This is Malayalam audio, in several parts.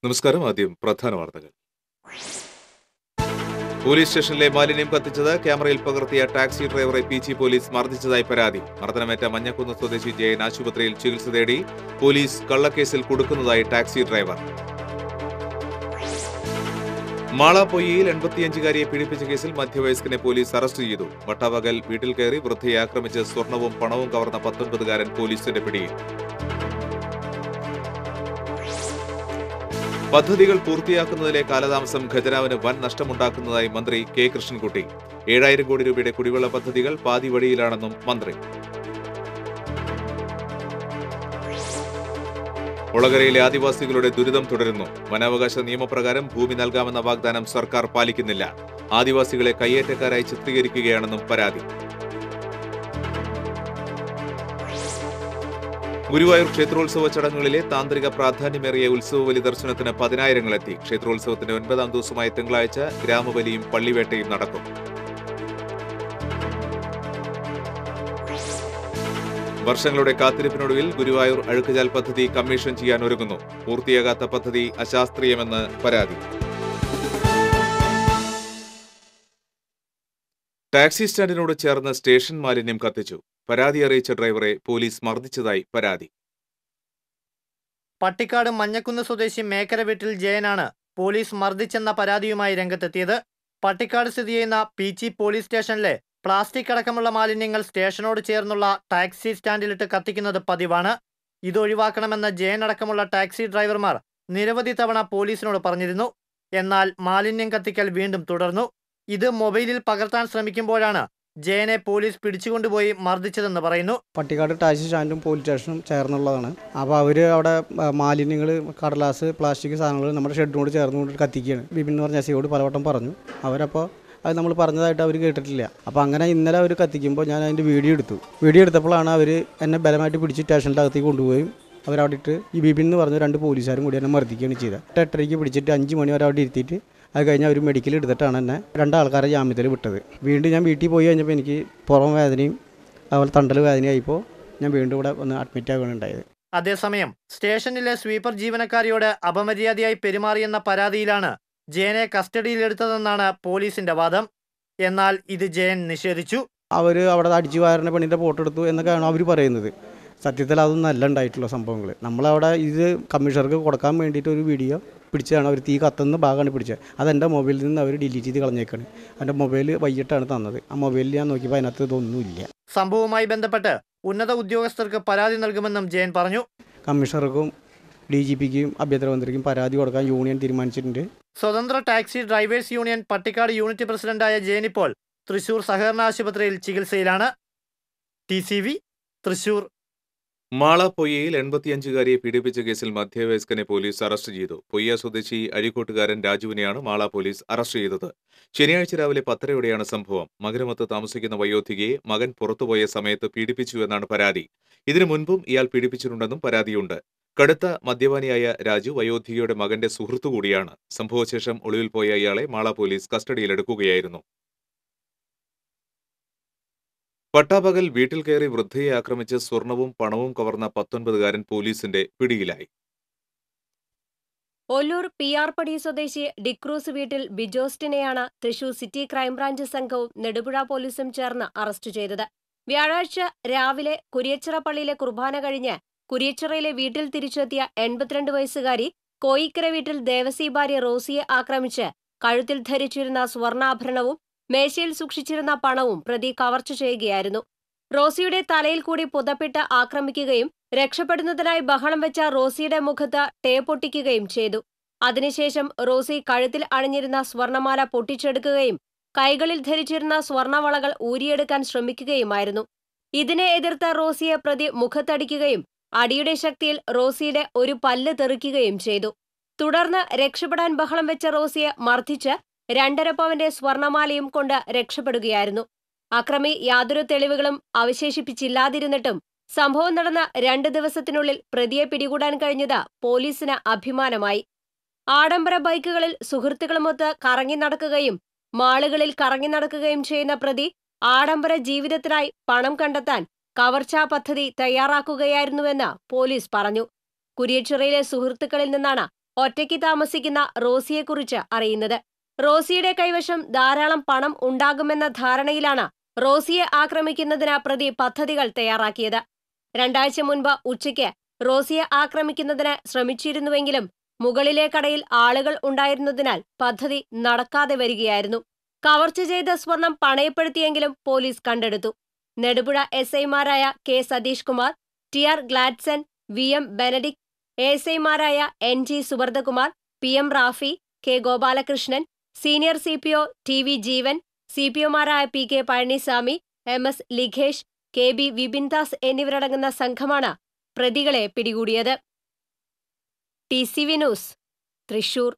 നമസ്കാരം. ആദ്യം പ്രധാന വാർത്തകൾ. പോലീസ് സ്റ്റേഷനിലെ മാലിന്യം കത്തിച്ചത് ക്യാമറയിൽ പകർത്തിയ ടാക്സി ഡ്രൈവറെ പി.ജി പോലീസ് മർദ്ദിച്ചതായി പരാതി. മർദ്ദനമേറ്റ മഞ്ഞക്കുന്ന് സ്വദേശി ജയൻ ആശുപത്രിയിൽ ചികിത്സ തേടി. പോലീസ് കള്ളക്കേസിൽ കുടുക്കുന്നതായി ടാക്സി ഡ്രൈവർ. മാള പൊയ്യയിൽ 85-കാരിയെ പീഡിപ്പിച്ച കേസിൽ മധ്യവയസ്കനെ പോലീസ് അറസ്റ്റ് ചെയ്തു. വട്ടാവകൽ വീട്ടിൽ കയറി വൃദ്ധയെ ആക്രമിച്ച് സ്വർണവും പണവും കവർന്ന 19-കാരൻ പോലീസിന്റെ പിടിയിൽ. പദ്ധതികൾ പൂർത്തിയാക്കുന്നതിലെ കാലതാമസം ഖജനാവിന് വൻ നഷ്ടമുണ്ടാക്കുന്നതായി മന്ത്രി കെ കൃഷ്ണൻകുട്ടി. 7,000 കോടി രൂപയുടെ കുടിവെള്ള പദ്ധതികൾ പാതി വഴിയിലാണെന്നും മന്ത്രി. ഒളകരയിലെ ആദിവാസികളുടെ ദുരിതം തുടരുന്നു. വനാവകാശ നിയമപ്രകാരം ഭൂമി നൽകാമെന്ന വാഗ്ദാനം സർക്കാർ പാലിക്കുന്നില്ല. ആദിവാസികളെ കയ്യേറ്റക്കാരായി ചിത്രീകരിക്കുകയാണെന്നും പരാതി. ഗുരുവായൂർ ക്ഷേത്രോത്സവ ചടങ്ങുകളിലെ താന്ത്രിക പ്രാധാന്യമേറിയ ഉത്സവബലി ദർശനത്തിന് 10,000 എത്തി. ക്ഷേത്രോത്സവത്തിന്റെ 9ാം ദിവസമായ തിങ്കളാഴ്ച ഗ്രാമബലിയും പള്ളിവേട്ടയും നടക്കും. വർഷങ്ങളുടെ കാത്തിരിപ്പിനൊടുവിൽ ഗുരുവായൂർ അഴുക്കുചാൽ പദ്ധതി കമ്മീഷൻ ചെയ്യാൻ ഒരുങ്ങുന്നു. പൂർത്തിയാകാത്ത പദ്ധതി അശാസ്ത്രീയമെന്ന് പരാതി. ടാക്സി സ്റ്റാൻഡിനോട് ചേർന്ന് സ്റ്റേഷൻ മാലിന്യം കത്തിച്ചു. പരാതി അറിയിച്ച ഡ്രൈവറെ പോലീസ് മർദ്ദിച്ചതായി പരാതി. പട്ടിക്കാട് മഞ്ഞക്കുന്ന് സ്വദേശി മേക്കര വീട്ടിൽ ജയനാണ് പോലീസ് മർദ്ദിച്ചെന്ന പരാതിയുമായി രംഗത്തെത്തിയത്. പട്ടിക്കാട് സ്ഥിതി ചെയ്യുന്ന പി.ജി പോലീസ് സ്റ്റേഷനിലെ പ്ലാസ്റ്റിക് അടക്കമുള്ള മാലിന്യങ്ങൾ സ്റ്റേഷനോട് ചേർന്നുള്ള ടാക്സി സ്റ്റാൻഡിലിട്ട് കത്തിക്കുന്നത് പതിവാണ്. ഇത് ഒഴിവാക്കണമെന്ന് ജയൻ അടക്കമുള്ള ടാക്സി ഡ്രൈവർമാർ നിരവധി തവണ പോലീസിനോട് പറഞ്ഞിരുന്നു. എന്നാൽ മാലിന്യം കത്തിക്കൽ വീണ്ടും തുടർന്നു. ഇത് മൊബൈലിൽ പകർത്താൻ ശ്രമിക്കുമ്പോഴാണ് ജയനെ പോലീസ് പിടിച്ചുകൊണ്ടുപോയി മർദ്ദിച്ചതെന്ന് പറയുന്നു. പട്ടിക്കാട് ടാക്സി സ്റ്റാൻഡും പോലീസ് സ്റ്റേഷനും ചേർന്നുള്ളതാണ്. അപ്പോൾ അവർ അവിടെ മാലിന്യങ്ങൾ, കടലാസ്, പ്ലാസ്റ്റിക് സാധനങ്ങൾ നമ്മുടെ ഷെഡിനോട് ചേർന്നുകൊണ്ട് കത്തിക്കുകയാണ്. ബിപിൻ എന്ന് പറഞ്ഞ എസിയോട് പലവട്ടം പറഞ്ഞു. അവരപ്പോൾ അത് നമ്മൾ പറഞ്ഞതായിട്ട് അവർ കേട്ടിട്ടില്ല. അപ്പോൾ അങ്ങനെ ഇന്നലെ അവർ കത്തിക്കുമ്പോൾ ഞാൻ അതിൻ്റെ വീഡിയോ എടുത്തു. വീഡിയോ എടുത്തപ്പോഴാണ് അവർ എന്നെ ബലമായിട്ട് പിടിച്ച് സ്റ്റേഷൻ്റെ അകത്തേക്ക് കൊണ്ടുപോയി അവരവിടെ ഇട്ട് ഈ ബിപിൻ എന്ന് പറഞ്ഞ 2 പോലീസുകാരും കൂടി എന്നെ മർദ്ദിക്കുകയാണ് ചെയ്തത്. 8:30 പിടിച്ചിട്ട് 5 മണി വരെ അവിടെ ഇരുത്തിയിട്ട് അത് കഴിഞ്ഞ് അവർ മെഡിക്കൽ എടുത്തിട്ടാണ് എന്നെ 2 ആൾക്കാരെ ജാമ്യത്തിൽ വിട്ടത്. വീണ്ടും ഞാൻ വീട്ടിൽ പോയി കഴിഞ്ഞപ്പോൾ എനിക്ക് പുറം വേദനയും അതുപോലെ തണ്ടൽ വേദനയായിപ്പോൾ ഞാൻ വീണ്ടും ഇവിടെ ഒന്ന് അഡ്മിറ്റ് ആവുകയാണ് ഉണ്ടായത്. അതേസമയം സ്റ്റേഷനിലെ സ്വീപ്പർ ജീവനക്കാരിയോട് അപമര്യാദയായി പെരുമാറിയെന്ന പരാതിയിലാണ് ജയനെ കസ്റ്റഡിയിലെടുത്തതെന്നാണ് പോലീസിന്റെ വാദം. എന്നാൽ ഇത് ജയൻ നിഷേധിച്ചു. അവർ അവിടെ അടിച്ചു വാരുന്ന പെണ്ണിൻ്റെ ഫോട്ടോ എടുത്തു എന്നൊക്കെയാണ് അവർ പറയുന്നത്. സത്യത്തിൽ അതൊന്നും അല്ല ഉണ്ടായിട്ടുള്ള സംഭവങ്ങൾ. നമ്മളവിടെ ഇത് കമ്മീഷണർക്ക് കൊടുക്കാൻ വേണ്ടിയിട്ട് ഒരു വീഡിയോ പിടിച്ചതാണ്. അവർ തീ കത്തുന്ന ഭാഗമാണ് പിടിച്ചത്. അതെൻ്റെ മൊബൈലിൽ നിന്ന് അവർ ഡിലീറ്റ് ചെയ്ത് കളഞ്ഞേക്കാണ്. എൻ്റെ മൊബൈൽ വൈകിട്ടാണ് തന്നത്. ആ മൊബൈലിൽ ഞാൻ നോക്കിയപ്പോൾ അതിനകത്ത് ഇതൊന്നുമില്ല. സംഭവവുമായി ബന്ധപ്പെട്ട് ഉന്നത ഉദ്യോഗസ്ഥർക്ക് പരാതി നൽകുമെന്നും ജയൻ പറഞ്ഞു. കമ്മീഷണർക്കും DGPക്കും ആഭ്യന്തരമന്ത്രിക്കും പരാതി കൊടുക്കാൻ യൂണിയൻ തീരുമാനിച്ചിട്ടുണ്ട്. സ്വതന്ത്ര taxi drivers union Pattikkad unit പ്രസിഡന്റായ ജയൻ ഇപ്പോൾ തൃശൂർ സഹകരണ ആശുപത്രിയിൽ ചികിത്സയിലാണ്. TCV തൃശൂർ. മാള പൊയ്യയിൽ 85-കാരിയെ പീഡിപ്പിച്ച കേസിൽ മധ്യവയസ്കനെ പോലീസ് അറസ്റ്റ് ചെയ്തു. പൊയ്യ സ്വദേശി അഴീക്കോട്ടുകാരൻ രാജുവിനെയാണ് മാള പോലീസ് അറസ്റ്റ് ചെയ്തത്. ശനിയാഴ്ച രാവിലെ 10:30-യോടെയാണ് സംഭവം. മകരമത്ത് താമസിക്കുന്ന വയോധികയെ മകൻ പുറത്തുപോയ സമയത്ത് പീഡിപ്പിച്ചുവെന്നാണ് പരാതി. ഇതിനു മുൻപും ഇയാൾ പീഡിപ്പിച്ചിട്ടുണ്ടെന്നും പരാതിയുണ്ട്. കടുത്ത മദ്യപാനിയായ രാജു വയോധികയുടെ മകന്റെ സുഹൃത്തുകൂടിയാണ്. സംഭവശേഷം ഒളിവിൽ പോയ ഇയാളെ മാള പോലീസ് കസ്റ്റഡിയിലെടുക്കുകയായിരുന്നു. പട്ടാപകൽ വീട്ടിൽ കയറി വൃദ്ധയെ ആക്രമിച്ച് സ്വർണവും പണവും കവർന്ന 19-കാരൻ പോലീസിന്റെ പിടിയിലായി. ഒല്ലൂർ PR-പടി സ്വദേശി ഡിക്രൂസ് വീട്ടിൽ ബിജോസ്റ്റിനെയാണ് തൃശൂർ സിറ്റി ക്രൈംബ്രാഞ്ച് സംഘവും നെടുപുഴ പോലീസും ചേർന്ന് അറസ്റ്റ് ചെയ്തത്. വ്യാഴാഴ്ച രാവിലെ കുരിയച്ചിറ പള്ളിയിലെ കുർബാന കഴിഞ്ഞ് കുരിയച്ചിറയിലെ വീട്ടിൽ തിരിച്ചെത്തിയ 82 വയസ്സുകാരി കോയിക്കര വീട്ടിൽ ദേവസി ഭാര്യ റോസിയെ ആക്രമിച്ച് കഴുത്തിൽ ധരിച്ചിരുന്ന സ്വർണ്ണാഭരണവും മേശയിൽ സൂക്ഷിച്ചിരുന്ന പണവും പ്രതി കവർച്ച ചെയ്യുകയായിരുന്നു. റോസിയുടെ തലയിൽ കൂടി പുതപ്പിട്ട് ആക്രമിക്കുകയും രക്ഷപ്പെടുന്നതിനായി ബഹളം വെച്ച റോസിയുടെ മുഖത്ത് ടേപ്പൊട്ടിക്കുകയും ചെയ്തു. അതിനുശേഷം റോസി കഴുത്തിൽ അണിഞ്ഞിരുന്ന സ്വർണമാല പൊട്ടിച്ചെടുക്കുകയും കൈകളിൽ ധരിച്ചിരുന്ന സ്വർണവളകൾ ഊരിയെടുക്കാൻ ശ്രമിക്കുകയുമായിരുന്നു. ഇതിനെ എതിർത്ത റോസിയെ പ്രതി മുഖത്തടിക്കുകയും അടിയുടെ ശക്തിയിൽ റോസിയുടെ ഒരു പല്ല് തെറിക്കുകയും ചെയ്തു. തുടർന്ന് രക്ഷപ്പെടാൻ ബഹളം വെച്ച റോസിയെ മർദ്ദിച്ച് 2.5 പവന്റെ സ്വർണമാലയും കൊണ്ട് രക്ഷപ്പെടുകയായിരുന്നു. അക്രമി യാതൊരു തെളിവുകളും അവശേഷിപ്പിച്ചില്ലാതിരുന്നിട്ടും സംഭവം നടന്ന 2 ദിവസത്തിനുള്ളിൽ പ്രതിയെ പിടികൂടാൻ കഴിഞ്ഞത് പോലീസിന് അഭിമാനമായി. ആഡംബര ബൈക്കുകളിൽ സുഹൃത്തുക്കളുമൊത്ത് കറങ്ങി നടക്കുകയും മാളുകളിൽ കറങ്ങി നടക്കുകയും ചെയ്യുന്ന പ്രതി ആഡംബര ജീവിതത്തിനായി പണം കണ്ടെത്താൻ കവർച്ചാ പദ്ധതി തയ്യാറാക്കുകയായിരുന്നുവെന്ന് പോലീസ് പറഞ്ഞു. കുരിയച്ചിറയിലെ സുഹൃത്തുക്കളിൽ നിന്നാണ് ഒറ്റയ്ക്ക് താമസിക്കുന്ന റോസിയെക്കുറിച്ച് അറിയുന്നത്. റോസിയുടെ കൈവശം ധാരാളം പണം ഉണ്ടാകുമെന്ന ധാരണയിലാണ് റോസിയെ ആക്രമിക്കുന്നതിന് പ്രതി പദ്ധതികൾ തയ്യാറാക്കിയത്. 2 ആഴ്ച മുൻപ് ഉച്ചയ്ക്ക് റോസിയെ ആക്രമിക്കുന്നതിന് ശ്രമിച്ചിരുന്നുവെങ്കിലും മുകളിലെ കടയിൽ ആളുകൾ ഉണ്ടായിരുന്നതിനാൽ പദ്ധതി നടക്കാതെ വരികയായിരുന്നു. കവർച്ച ചെയ്ത സ്വർണം പണയപ്പെടുത്തിയെങ്കിലും പോലീസ് കണ്ടെടുത്തു. നെടുപുഴ SI-മാരായ K Satheesh Kumar, TR Gladson, VM Benedict, ASI-മാരായ NG Subardakumar, PM Rafi, K Gopalakrishnan, senior CPO TV Jeevan, CPO-മാരായ PK Pazhaniswamy, MS Likhesh, KB Vipindas എന്നിവരടങ്ങുന്ന സംഘമാണ് പ്രതികളെ പിടികൂടിയത്. TCV news, Thrissur.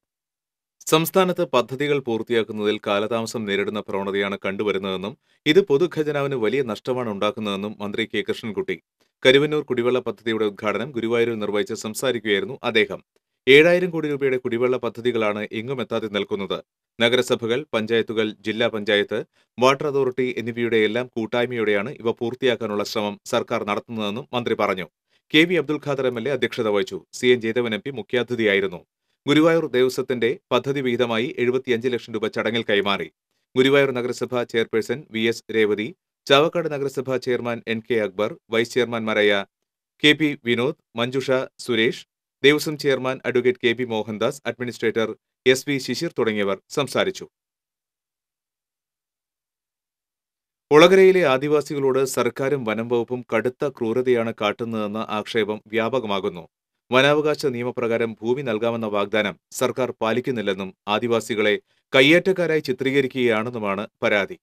സംസ്ഥാനത്ത് പദ്ധതികൾ പൂർത്തിയാക്കുന്നതിൽ കാലതാമസം നേരിടുന്ന പ്രവണതയാണ് കണ്ടുവരുന്നതെന്നും ഇത് പൊതുഖജനാവിന് വലിയ നഷ്ടമാണ് ഉണ്ടാക്കുന്നതെന്നും മന്ത്രി കെ കൃഷ്ണൻകുട്ടി. കരുവന്നൂർ കുടിവെള്ള പദ്ധതിയുടെ ഉദ്ഘാടനം ഗുരുവായൂരിൽ നിർവഹിച്ച് സംസാരിക്കുകയായിരുന്നു അദ്ദേഹം. 7000 കോടി രൂപയുടെ കുടിവെള്ള പദ്ധതികളാണ് എങ്ങുമെത്താതെ നിൽക്കുന്നത്. നഗരസഭകൾ, പഞ്ചായത്തുകൾ, ജില്ലാ പഞ്ചായത്ത്, വാട്ടർ അതോറിറ്റി എന്നിവയുടെ എല്ലാം കൂട്ടായ്മയോടെയാണ് ഇവ പൂർത്തിയാക്കാനുള്ള ശ്രമം സർക്കാർ നടത്തുന്നതെന്നും മന്ത്രി പറഞ്ഞു. KV അബ്ദുൽ ഖാദർ MLA അധ്യക്ഷത വഹിച്ചു. CN Jayadevan MP മുഖ്യാതിഥിയായിരുന്നു. ഗുരുവായൂർ ദേവസ്വത്തിന്റെ പദ്ധതി വിഹിതമായി 75 ലക്ഷം രൂപ ചടങ്ങിൽ കൈമാറി. ഗുരുവായൂർ നഗരസഭ ചെയർപേഴ്സൺ VS രേവതി, ചാവക്കാട് നഗരസഭ ചെയർമാൻ NK അക്ബർ, വൈസ് ചെയർമാൻമാരായ KP Vinod, Manjusha Suresh, Devaswom chairman advocate KP Mohandas, administrator SV Shishir തുടങ്ങിയവർ സംസാരിച്ചു. ഒളകരയിലെ ആദിവാസികളോട് സർക്കാരും വനം വകുപ്പും കടുത്ത ക്രൂരതയാണ് കാട്ടുന്നതെന്ന ആക്ഷേപം വ്യാപകമാകുന്നു. വനാവകാശ നിയമപ്രകാരം ഭൂമി നൽകാമെന്ന വാഗ്ദാനം സർക്കാർ പാലിക്കുന്നില്ലെന്നും ആദിവാസികളെ കയ്യേറ്റക്കാരായി ചിത്രീകരിക്കുകയാണെന്നുമാണ് പരാതി.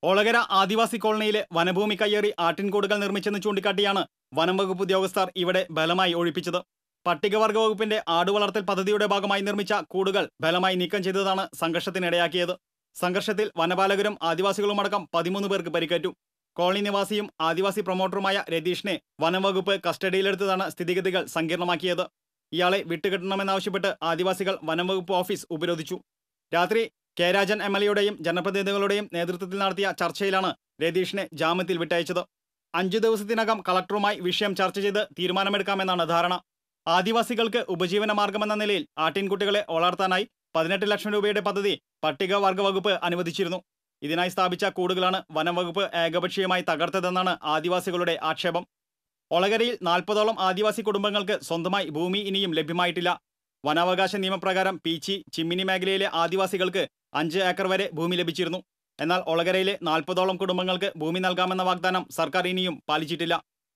ഒളകര ആദിവാസി കോളനിയിലെ വനഭൂമി കയ്യേറി ആട്ടിൻകൂടുകൾ നിർമ്മിച്ചെന്ന് ചൂണ്ടിക്കാട്ടിയാണ് വനം വകുപ്പ് ഉദ്യോഗസ്ഥർ ഇവിടെ ബലമായി ഒഴിപ്പിച്ചത്. പട്ടികവർഗ വകുപ്പിന്റെ ആടുവളർത്തൽ പദ്ധതിയുടെ ഭാഗമായി നിർമ്മിച്ച കൂടുകൾ ബലമായി നീക്കം ചെയ്തതാണ് സംഘർഷത്തിനിടയാക്കിയത്. സംഘർഷത്തിൽ വനപാലകരും ആദിവാസികളുമടക്കം 13 പേർക്ക് പരിക്കേറ്റു. കോളനി നിവാസിയും ആദിവാസി പ്രൊമോട്ടറുമായ രതീഷിനെ വനംവകുപ്പ് കസ്റ്റഡിയിലെടുത്തതാണ് സ്ഥിതിഗതികൾ സങ്കീർണമാക്കിയത്. ഇയാളെ വിട്ടുകിട്ടണമെന്നാവശ്യപ്പെട്ട് ആദിവാസികൾ വനംവകുപ്പ് ഓഫീസ് ഉപരോധിച്ചു. രാത്രി കെ രാജൻ MLAയുടെയും ജനപ്രതിനിധികളുടെയും നേതൃത്വത്തിൽ നടത്തിയ ചർച്ചയിലാണ് രതീഷിനെ ജാമ്യത്തിൽ വിട്ടയച്ചത്. 5 ദിവസത്തിനകം കളക്ടറുമായി വിഷയം ചർച്ച ചെയ്ത് തീരുമാനമെടുക്കാമെന്നാണ് ധാരണ. ആദിവാസികൾക്ക് ഉപജീവന മാർഗമെന്ന നിലയിൽ ആട്ടിൻകുട്ടികളെ വളർത്താനായി 18 ലക്ഷം രൂപയുടെ പദ്ധതി പട്ടികവർഗ വകുപ്പ് അനുവദിച്ചിരുന്നു. ഇതിനായി സ്ഥാപിച്ച കൂടുകളാണ് വനം വകുപ്പ് ഏകപക്ഷീയമായി തകർത്തതെന്നാണ് ആദിവാസികളുടെ ആക്ഷേപം. ഒളകരയിൽ 40ഓളം ആദിവാസി കുടുംബങ്ങൾക്ക് സ്വന്തമായി ഭൂമി ഇനിയും ലഭ്യമായിട്ടില്ല. വനാവകാശ നിയമപ്രകാരം പീച്ചി, ചിമ്മിനി മേഖലയിലെ ആദിവാസികൾക്ക് 5 ഏക്കർ വരെ ഭൂമി ലഭിച്ചിരുന്നു. എന്നാൽ ഒളകരയിലെ 40ഓളം കുടുംബങ്ങൾക്ക് ഭൂമി നൽകാമെന്ന വാഗ്ദാനം സർക്കാർ ഇനിയും പാലിച്ചിട്ടില്ല.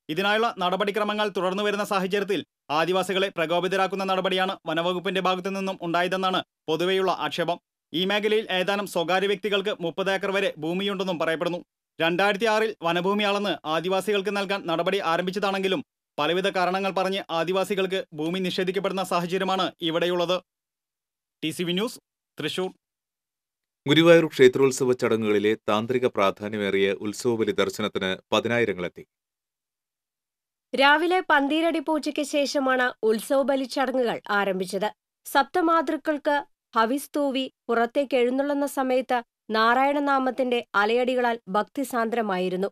ഇതിനായുള്ള നടപടിക്രമങ്ങൾ തുടർന്നുവരുന്ന സാഹചര്യത്തിൽ ആദിവാസികളെ പ്രകോപിതരാക്കുന്ന നടപടിയാണ് വനവകുപ്പിന്റെ ഭാഗത്തു നിന്നും ഉണ്ടായതെന്നാണ് പൊതുവെയുള്ള ആക്ഷേപം. ഈ മേഖലയിൽ ഏതാനും സ്വകാര്യ വ്യക്തികൾക്ക് 30 ഏക്കർ വരെ ഭൂമിയുണ്ടെന്നും പറയപ്പെടുന്നു. 2006-ൽ വനഭൂമി അളന്ന് ആദിവാസികൾക്ക് നൽകാൻ നടപടി ആരംഭിച്ചതാണെങ്കിലും പലവിധ കാരണങ്ങൾ പറഞ്ഞ് ആദിവാസികൾക്ക് ഭൂമി നിഷേധിക്കപ്പെടുന്ന സാഹചര്യമാണ് ഇവിടെയുള്ളത്. TCV news, Thrissur. ഗുരുവായൂർ ക്ഷേത്രോത്സവ ചടങ്ങുകളിലെ താന്ത്രിക പ്രാധാന്യമേറിയ ഉത്സവബലി ദർശനത്തിന് 10,000-ങ്ങൾ എത്തി. രാവിലെ പന്തീരടി പൂജയ്ക്ക് ശേഷമാണ് ഉത്സവബലി ചടങ്ങുകൾ ആരംഭിച്ചത്. സപ്തമാതൃക്കൾക്ക് ഹവിസ് തൂവി പുറത്തേക്ക് എഴുന്നള്ളുന്ന സമയത്ത് നാരായണനാമത്തിന്റെ അലയടികളാൽ ഭക്തിസാന്ദ്രമായിരുന്നു.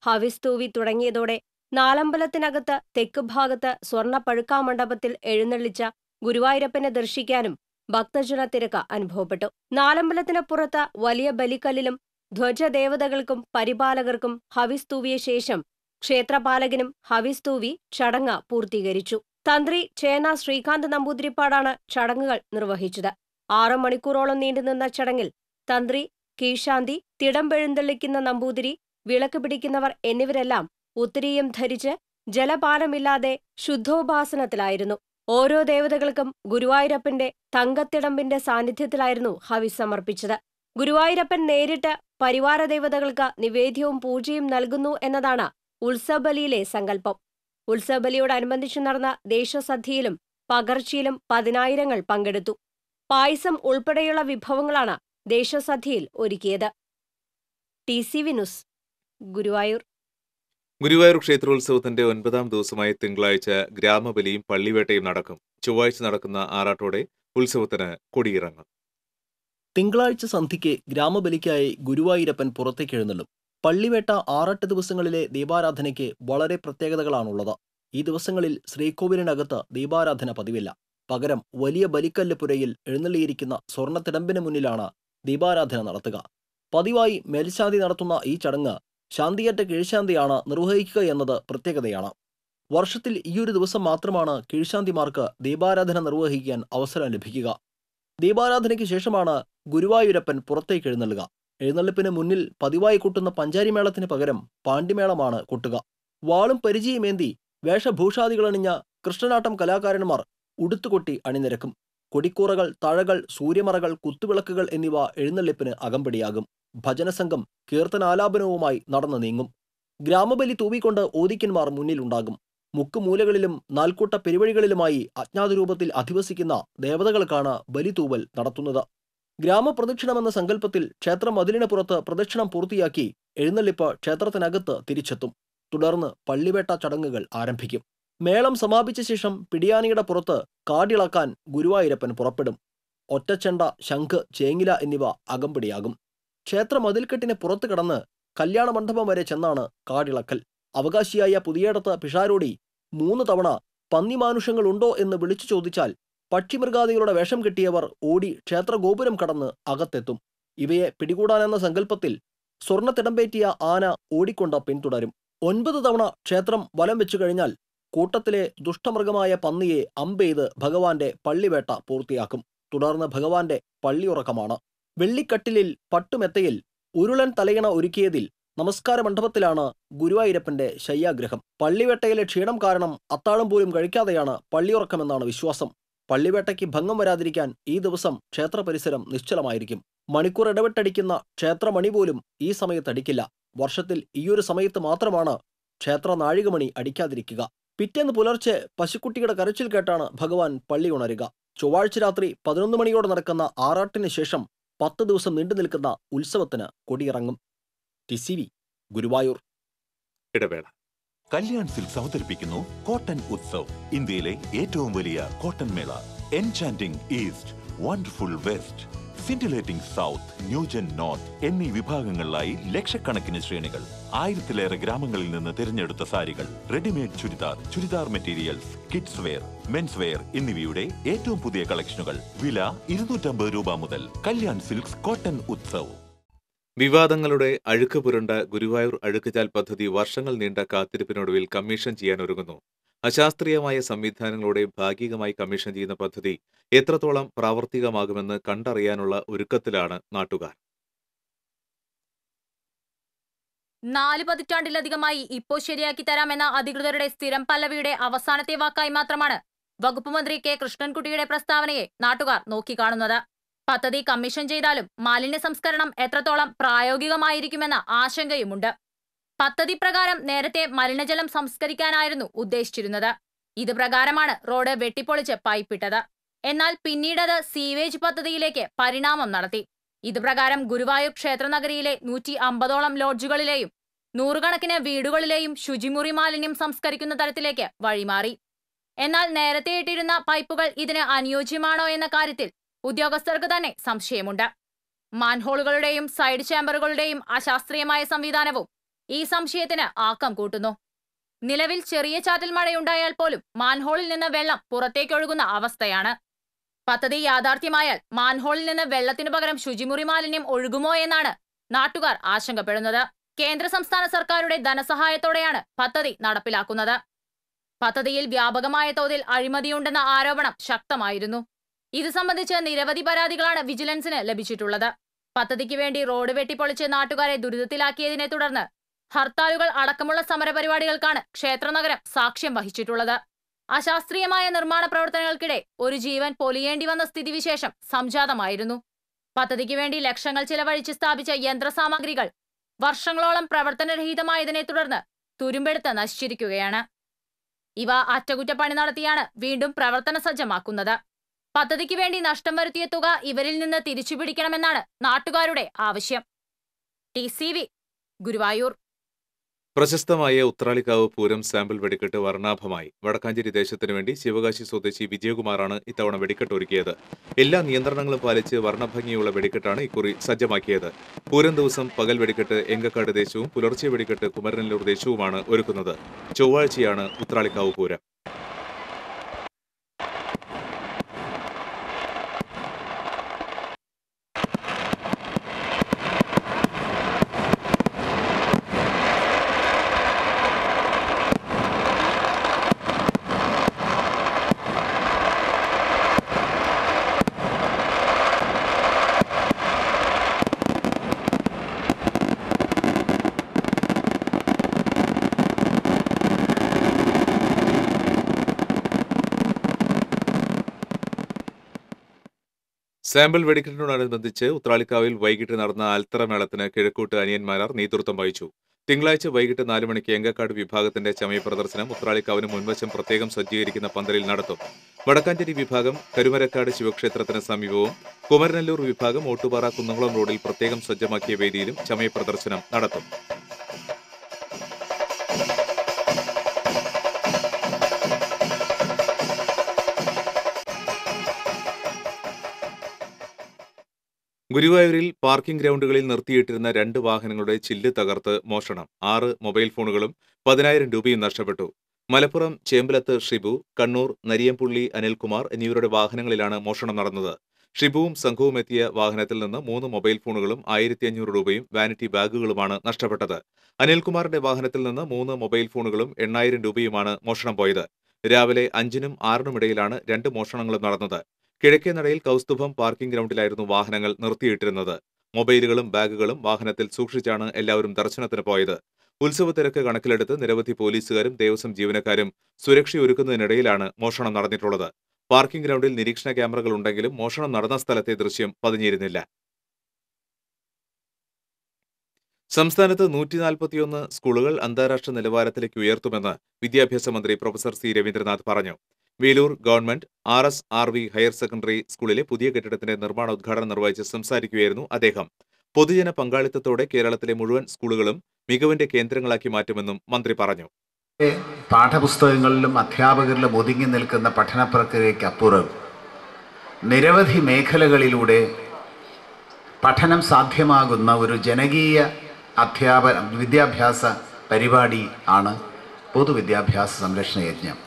ഹവിസ് തൂവി തുടങ്ങിയതോടെ നാലമ്പലത്തിനകത്ത് തെക്ക് ഭാഗത്ത് സ്വർണ്ണ പഴുക്കാമണ്ഡപത്തിൽ എഴുന്നള്ളിച്ച ഗുരുവായൂരപ്പനെ ദർശിക്കാനും ഭക്തജനത്തിരക്ക് അനുഭവപ്പെട്ടു. നാലമ്പലത്തിന് പുറത്ത് വലിയ ബലിക്കല്ലിലും ധ്വജദേവതകൾക്കും പരിപാലകർക്കും ഹവിസ് തൂവിയ ശേഷം ക്ഷേത്രപാലകനും ഹവിസ് തൂവി ചടങ്ങ് പൂർത്തീകരിച്ചു. തന്ത്രി ചേന ശ്രീകാന്ത് നമ്പൂതിരിപ്പാടാണ് ചടങ്ങുകൾ നിർവഹിച്ചത്. 6 മണിക്കൂറോളം നീണ്ടുനിന്ന ചടങ്ങിൽ തന്ത്രി, കീഴ്ശാന്തി, തിടമ്പെഴുന്നള്ളിക്കുന്ന നമ്പൂതിരി, വിളക്ക് പിടിക്കുന്നവർ എന്നിവരെല്ലാം ഉത്തരീയം ധരിച്ച് ജലപാനമില്ലാതെ ശുദ്ധോപാസനത്തിലായിരുന്നു. ഓരോ ദേവതകൾക്കും ഗുരുവായൂരപ്പന്റെ തങ്കത്തിടമ്പിന്റെ സാന്നിധ്യത്തിലായിരുന്നു ഹവിസ് സമർപ്പിച്ചത്. ഗുരുവായൂരപ്പൻ നേരിട്ട് പരിവാര ദേവതകൾക്ക് നിവേദ്യവും പൂജയും നൽകുന്നു എന്നതാണ് ഉത്സവബലിയിലെ സങ്കല്പം. ഉത്സവബലിയോടനുബന്ധിച്ച് നടന്ന ദേശസദ്യയിലും പകർച്ചയിലും 10,000-ങ്ങൾ പങ്കെടുത്തു. പായസം ഉൾപ്പെടെയുള്ള വിഭവങ്ങളാണ് ദേശസദ്യയിൽ ഒരുക്കിയത്. TCV news, Guruvayur. ഗുരുവായൂർ ക്ഷേത്രോത്സവത്തിന്റെ 9ാം ദിവസമായ തിങ്കളാഴ്ച ഗ്രാമബലിയും പള്ളിവേട്ടയും നടക്കും. ചൊവ്വാഴ്ച നടക്കുന്ന ആറാട്ടോടെ ഉത്സവത്തിന് കൊടിയിറങ്ങും. തിങ്കളാഴ്ച സന്ധ്യയ്ക്ക് ഗ്രാമബലിക്കായി ഗുരുവായൂരപ്പൻ പുറത്തേക്ക് എഴുന്നള്ളും. പള്ളിവേട്ട 6-8 ദിവസങ്ങളിലെ ദീപാരാധനയ്ക്ക് വളരെ പ്രത്യേകതകളാണുള്ളത്. ഈ ദിവസങ്ങളിൽ ശ്രീകോവിലിനകത്ത് ദീപാരാധന പതിവില്ല. പകരം വലിയ ബലിക്കല്ല് പുരയിൽ എഴുന്നള്ളിയിരിക്കുന്ന സ്വർണ്ണത്തിടമ്പിന് മുന്നിലാണ് ദീപാരാധന നടത്തുക. പതിവായി മേൽശാന്തി നടത്തുന്ന ഈ ചടങ്ങ് ശാന്തിയേറ്റ കീഴ്ശാന്തിയാണ് നിർവഹിക്കുക എന്നത് പ്രത്യേകതയാണ്. വർഷത്തിൽ ഈയൊരു ദിവസം മാത്രമാണ് കീഴ്ശാന്തിമാർക്ക് ദീപാരാധന നിർവഹിക്കാൻ അവസരം ലഭിക്കുക. ദീപാരാധനയ്ക്ക് ശേഷമാണ് ഗുരുവായൂരപ്പൻ പുറത്തേക്ക് എഴുന്നള്ളുക. എഴുന്നള്ളിപ്പിന് മുന്നിൽ പതിവായി കൊട്ടുന്ന പഞ്ചാരിമേളത്തിന് പകരം പാണ്ടിമേളമാണ് കൊട്ടുക. വാളും പരിചയമേന്തി വേഷഭൂഷാദികളണിഞ്ഞ കൃഷ്ണനാട്ടം കലാകാരന്മാർ ഉടുത്തുകൊട്ടി അണിനിരക്കും. കൊടിക്കൂറകൾ, തഴകൾ, സൂര്യമറകൾ, കുത്തുവിളക്കുകൾ എന്നിവ എഴുന്നള്ളിപ്പിന് അകമ്പടിയാകും. ഭജനസംഘം കീർത്തനാലാപനവുമായി നടന്നു നീങ്ങും. ഗ്രാമബലി തൂവിക്കൊണ്ട് ഓദിക്കന്മാർ മുന്നിലുണ്ടാകും. മുക്കുമൂലകളിലും നാൽക്കൂട്ട പെരുവഴികളിലുമായി അജ്ഞാതരൂപത്തിൽ അധിവസിക്കുന്ന ദേവതകൾക്കാണ് ബലിതൂവൽ നടത്തുന്നത്. ഗ്രാമപ്രദക്ഷിണമെന്ന സങ്കല്പത്തിൽ ക്ഷേത്ര മതിലിന് പുറത്ത് പ്രദക്ഷിണം പൂർത്തിയാക്കി എഴുന്നള്ളിപ്പ് ക്ഷേത്രത്തിനകത്ത് തിരിച്ചെത്തും. തുടർന്ന് പള്ളിവേട്ട ചടങ്ങുകൾ ആരംഭിക്കും. മേളം സമാപിച്ച ശേഷം പിടിയാനയുടെ പുറത്ത് കാടിളക്കാൻ ഗുരുവായൂരപ്പൻ പുറപ്പെടും. ഒറ്റച്ചെണ്ട, ശംഖ്, ചേങ്ങില എന്നിവ അകമ്പടിയാകും. ക്ഷേത്ര മതിൽക്കെട്ടിന് പുറത്തു കടന്ന് കല്യാണ മണ്ഡപം വരെ ചെന്നാണ് കാടിളക്കൽ. അവകാശിയായ പുതിയേടത്ത് പിഷാരോടി 3 തവണ പന്നിമാനുഷങ്ങളുണ്ടോ എന്ന് വിളിച്ചു ചോദിച്ചാൽ പക്ഷിമൃഗാദികളുടെ വേഷം കെട്ടിയവർ ഓടി ക്ഷേത്ര ഗോപുരം കടന്ന് അകത്തെത്തും. ഇവയെ പിടികൂടാനെന്ന സങ്കല്പത്തിൽ സ്വർണ്ണത്തിടമ്പേറ്റിയ ആന ഓടിക്കൊണ്ട് പിന്തുടരും. 9 തവണ ക്ഷേത്രം വലം വെച്ചു കഴിഞ്ഞാൽ കൂട്ടത്തിലെ ദുഷ്ടമൃഗമായ പന്നിയെ അമ്പെയ്ത് ഭഗവാന്റെ പള്ളിവേട്ട പൂർത്തിയാക്കും. തുടർന്ന് ഭഗവാന്റെ പള്ളിയുറക്കമാണ്. വെള്ളിക്കട്ടിലിൽ പട്ടുമെത്തയിൽ ഉരുളൻ തലയിണ ഒരുക്കിയതിൽ നമസ്കാര മണ്ഡപത്തിലാണ് ഗുരുവായൂരപ്പന്റെ ശയ്യാഗ്രഹം. പള്ളിവേട്ടയിലെ ക്ഷീണം കാരണം അത്താഴം പോലും കഴിക്കാതെയാണ് പള്ളിയുറക്കമെന്നാണ് വിശ്വാസം. പള്ളിവേട്ടയ്ക്ക് ഭംഗം വരാതിരിക്കാൻ ഈ ദിവസം ക്ഷേത്ര പരിസരം നിശ്ചലമായിരിക്കും. മണിക്കൂർ ഇടവിട്ടടിക്കുന്ന ക്ഷേത്രമണി പോലും ഈ സമയത്തടിക്കില്ല. വർഷത്തിൽ ഈയൊരു സമയത്ത് മാത്രമാണ് ക്ഷേത്ര നാഴികമണി അടിക്കാതിരിക്കുക. പിറ്റേന്ന് പുലർച്ചെ പശുക്കുട്ടിയുടെ കരച്ചിൽ കേട്ടാണ് ഭഗവാൻ പള്ളി ഉണരുക. ചൊവ്വാഴ്ച രാത്രി 11 മണിയോടെ നടക്കുന്ന ആറാട്ടിന് ശേഷം 10 ദിവസം നീണ്ടു നിൽക്കുന്ന ഉത്സവത്തിന് കൊടിയിറങ്ങും. TCV ഗുരുവായൂർ. ഇടവേള. കല്യാൺ സിൽക്സ് അവതരിപ്പിക്കുന്നു കോട്ടൺ ഉത്സവ്. ഇന്ത്യയിലെ ഏറ്റവും വലിയ cotton mela. Enchanting east, wonderful west, scintillating south, new gen north എന്നീ വിഭാഗങ്ങളിലായി ലക്ഷക്കണക്കിന് ശ്രേണികൾ. 1000-ലേറെ ഗ്രാമങ്ങളിൽ നിന്ന് തിരഞ്ഞെടുത്ത സാരികൾ, readymade churidar, churidar materials, kids wear, men's wear എന്നിവയുടെ ഏറ്റവും പുതിയ കളക്ഷനുകൾ. വില 250 രൂപ മുതൽ. Kalyan silks cotton Utsav. വിവാദങ്ങളുടെ അഴുക്ക് പുരണ്ട ഗുരുവായൂർ അഴുക്കുചാൽ പദ്ധതി വർഷങ്ങൾ നീണ്ട കാത്തിരിപ്പിനൊടുവിൽ കമ്മീഷൻ ചെയ്യാനൊരുങ്ങുന്നു. അശാസ്ത്രീയമായ സംവിധാനങ്ങളോടെ ഭാഗികമായി കമ്മീഷൻ ചെയ്യുന്ന പദ്ധതി എത്രത്തോളം പ്രാവർത്തികമാകുമെന്ന് കണ്ടറിയാനുള്ള ഒരുക്കത്തിലാണ് നാട്ടുകാർ. 4 പതിറ്റാണ്ടിലധികമായി ഇപ്പോൾ ശരിയാക്കി തരാമെന്ന അധികൃതരുടെ സ്ഥിരം പല്ലവിയുടെ അവസാനത്തെ വാക്കായി മാത്രമാണ് വകുപ്പ് മന്ത്രി കെ കൃഷ്ണൻകുട്ടിയുടെ പ്രസ്താവനയെ നാട്ടുകാർ നോക്കിക്കാണുന്നത്. പദ്ധതി കമ്മീഷൻ ചെയ്താലും മാലിന്യ സംസ്കരണം എത്രത്തോളം പ്രായോഗികമായിരിക്കുമെന്ന ആശങ്കയുമുണ്ട്. പദ്ധതി പ്രകാരം നേരത്തെ മലിനജലം സംസ്കരിക്കാനായിരുന്നു ഉദ്ദേശിച്ചിരുന്നത്. ഇത് പ്രകാരമാണ് റോഡ് വെട്ടിപ്പൊളിച്ച് പൈപ്പിട്ടത്. എന്നാൽ പിന്നീടത് സീവേജ് പദ്ധതിയിലേക്ക് പരിണാമം നടത്തി. ഇത് പ്രകാരം ഗുരുവായൂർ ക്ഷേത്രനഗരിയിലെ 150ഓളം ലോഡ്ജുകളിലെയും 100 കണക്കിന് വീടുകളിലെയും ശുചിമുറി മാലിന്യം സംസ്കരിക്കുന്ന തരത്തിലേക്ക് വഴിമാറി. എന്നാൽ നേരത്തെ ഇട്ടിരുന്ന പൈപ്പുകൾ ഇതിന് അനുയോജ്യമാണോ എന്ന കാര്യത്തിൽ ഉദ്യോഗസ്ഥർക്ക് തന്നെ സംശയമുണ്ട്. മാൻഹോളുകളുടെയും സൈഡ് ചേംബറുകളുടെയും അശാസ്ത്രീയമായ സംവിധാനവും ഈ സംശയത്തിന് ആക്കം കൂട്ടുന്നു. നിലവിൽ ചെറിയ ചാറ്റൽ മഴയുണ്ടായാൽ പോലും മാൻഹോളിൽ നിന്ന് വെള്ളം പുറത്തേക്കൊഴുകുന്ന അവസ്ഥയാണ്. പദ്ധതി യാഥാർത്ഥ്യമായാൽ മാൻഹോളിൽ നിന്ന് വെള്ളത്തിനു പകരം ശുചിമുറി മാലിന്യം ഒഴുകുമോ എന്നാണ് നാട്ടുകാർ ആശങ്കപ്പെടുന്നത്. കേന്ദ്ര സംസ്ഥാന സർക്കാരുടെ ധനസഹായത്തോടെയാണ് പദ്ധതി നടപ്പിലാക്കുന്നത്. പദ്ധതിയിൽ വ്യാപകമായ തോതിൽ അഴിമതിയുണ്ടെന്ന ആരോപണം ശക്തമായിരുന്നു. ഇത് സംബന്ധിച്ച് നിരവധി പരാതികളാണ് വിജിലൻസിന് ലഭിച്ചിട്ടുള്ളത്. പദ്ധതിക്ക് വേണ്ടി റോഡ് വെട്ടിപ്പൊളിച്ച് നാട്ടുകാരെ ദുരിതത്തിലാക്കിയതിനെ തുടർന്ന് ഹർത്താലുകൾ അടക്കമുള്ള സമരപരിപാടികൾക്കാണ് ക്ഷേത്രനഗരം സാക്ഷ്യം വഹിച്ചിട്ടുള്ളത്. അശാസ്ത്രീയമായ നിർമ്മാണ പ്രവർത്തനങ്ങൾക്കിടെ ഒരു ജീവൻ പൊലിയേണ്ടി വന്ന സ്ഥിതിവിശേഷം സംജാതമായിരുന്നു. പദ്ധതിക്ക് വേണ്ടി ലക്ഷങ്ങൾ ചിലവഴിച്ച് സ്ഥാപിച്ച യന്ത്രസാമഗ്രികൾ വർഷങ്ങളോളം പ്രവർത്തനരഹിതമായതിനെ തുടർന്ന് തുരുമ്പെടുത്ത് നശിച്ചിരിക്കുകയാണ്. ഇവ അറ്റകുറ്റപ്പണി നടത്തിയാണ് വീണ്ടും പ്രവർത്തന സജ്ജമാക്കുന്നത്. പദ്ധതിക്ക് വേണ്ടി നഷ്ടം വരുത്തിയ തുക ഇവരിൽ നിന്ന് തിരിച്ചുപിടിക്കണമെന്നാണ് നാട്ടുകാരുടെ ആവശ്യം. TCV ഗുരുവായൂർ. പ്രശസ്തമായ ഉത്രാളിക്കാവ് പൂരം സാമ്പിൾ വെടിക്കെട്ട് വർണ്ണാഭമായി. വടക്കാഞ്ചേരി ദേശത്തിനു വേണ്ടി ശിവകാശി സ്വദേശി വിജയകുമാറാണ് ഇത്തവണ വെടിക്കെട്ട് ഒരുക്കിയത്. എല്ലാ നിയന്ത്രണങ്ങളും പാലിച്ച് വർണ്ണഭംഗിയുള്ള വെടിക്കെട്ടാണ് ഇക്കുറി സജ്ജമാക്കിയത്. പൂരം ദിവസം പകൽ വെടിക്കെട്ട് എങ്കക്കാട് ദേശവും പുലർച്ചെ വെടിക്കെട്ട് കുമരനെല്ലൂർ ദേശവുമാണ് ഒരുക്കുന്നത്. ചൊവ്വാഴ്ചയാണ് ഉത്രാളിക്കാവ് പൂരം. സാമ്പിൾ വെടിക്കെട്ടിനോടനുബന്ധിച്ച് ഉത്രാളിക്കാവിൽ വൈകിട്ട് നടന്ന അൽത്തറമേളത്തിന് കിഴക്കൂട്ട് അനിയന്മാരാർ നേതൃത്വം വഹിച്ചു. തിങ്കളാഴ്ച വൈകിട്ട് 4 മണിക്ക് എങ്കക്കാട് വിഭാഗത്തിന്റെ ചമയ പ്രദർശനം ഉത്രാളിക്കാവിന് മുൻവശം പ്രത്യേകം സജ്ജീകരിക്കുന്ന പന്തലിൽ നടത്തും. വടക്കാഞ്ചേരി വിഭാഗം കരുമരക്കാട് ശിവക്ഷേത്രത്തിന് സമീപവും കുമരനെല്ലൂർ വിഭാഗം ഓട്ടുപാറ കുന്നംകുളം റോഡിൽ പ്രത്യേകം സജ്ജമാക്കിയ വേദിയിലും ചമയ പ്രദർശനം നടത്തും. ഗുരുവായൂരിൽ പാർക്കിംഗ് ഗ്രൗണ്ടുകളിൽ നിർത്തിയിട്ടിരുന്ന 2 വാഹനങ്ങളുടെ ചില്ല് തകർത്ത് മോഷണം. 6 മൊബൈൽ ഫോണുകളും 10,000 രൂപയും നഷ്ടപ്പെട്ടു. മലപ്പുറം ചേമ്പലത്ത് ഷിബു, കണ്ണൂർ നരിയംപുള്ളി അനിൽകുമാർ എന്നിവരുടെ വാഹനങ്ങളിലാണ് മോഷണം നടന്നത്. ഷിബുവും സംഘവും എത്തിയ വാഹനത്തിൽ നിന്ന് 3 മൊബൈൽ ഫോണുകളും 1,500 രൂപയും വാനിറ്റി ബാഗുകളുമാണ് നഷ്ടപ്പെട്ടത്. അനിൽകുമാറിന്റെ വാഹനത്തിൽ നിന്ന് 3 മൊബൈൽ ഫോണുകളും 8,000 രൂപയുമാണ് മോഷണം പോയത്. രാവിലെ 5-നും 6-നും ഇടയിലാണ് 2 മോഷണങ്ങളും നടന്നത്. കിഴക്കേനടയിൽ കൗസ്തുഭം പാർക്കിംഗ് ഗ്രൗണ്ടിലായിരുന്നു വാഹനങ്ങൾ നിർത്തിയിട്ടിരുന്നത്. മൊബൈലുകളും ബാഗുകളും വാഹനത്തിൽ സൂക്ഷിച്ചാണ് എല്ലാവരും ദർശനത്തിന് പോയത്. ഉത്സവ തിരക്ക് കണക്കിലെടുത്ത് നിരവധി പോലീസുകാരും ദേവസ്വം ജീവനക്കാരും സുരക്ഷയൊരുക്കുന്നതിനിടയിലാണ് മോഷണം നടന്നിട്ടുള്ളത്. പാർക്കിംഗ് ഗ്രൗണ്ടിൽ നിരീക്ഷണ ക്യാമറകൾ ഉണ്ടെങ്കിലും മോഷണം നടന്ന സ്ഥലത്തെ ദൃശ്യം പതിഞ്ഞിരുന്നില്ല. സംസ്ഥാനത്ത് 141 സ്കൂളുകൾ അന്താരാഷ്ട്ര നിലവാരത്തിലേക്ക് ഉയർത്തുമെന്ന് വിദ്യാഭ്യാസ മന്ത്രി പ്രൊഫസർ സി രവീന്ദ്രനാഥ് പറഞ്ഞു. Velur government RSRV higher secondary സ്കൂളിലെ പുതിയ കെട്ടിടത്തിന്റെ നിർമ്മാണോദ്ഘാടനം നിർവഹിച്ച് സംസാരിക്കുകയായിരുന്നു അദ്ദേഹം. പൊതുജന പങ്കാളിത്തത്തോടെ കേരളത്തിലെ മുഴുവൻ സ്കൂളുകളും മികവിന്റെ കേന്ദ്രങ്ങളാക്കി മാറ്റുമെന്നും മന്ത്രി പറഞ്ഞു. പാഠപുസ്തകങ്ങളിലും അധ്യാപകരിലും ഒതുങ്ങി നിൽക്കുന്ന പഠന പ്രക്രിയയ്ക്കപ്പുറം നിരവധി മേഖലകളിലൂടെ പഠനം സാധ്യമാകുന്ന ഒരു ജനകീയ വിദ്യാഭ്യാസ പരിപാടി ആണ് പൊതുവിദ്യാഭ്യാസ സംരക്ഷണ യജ്ഞം.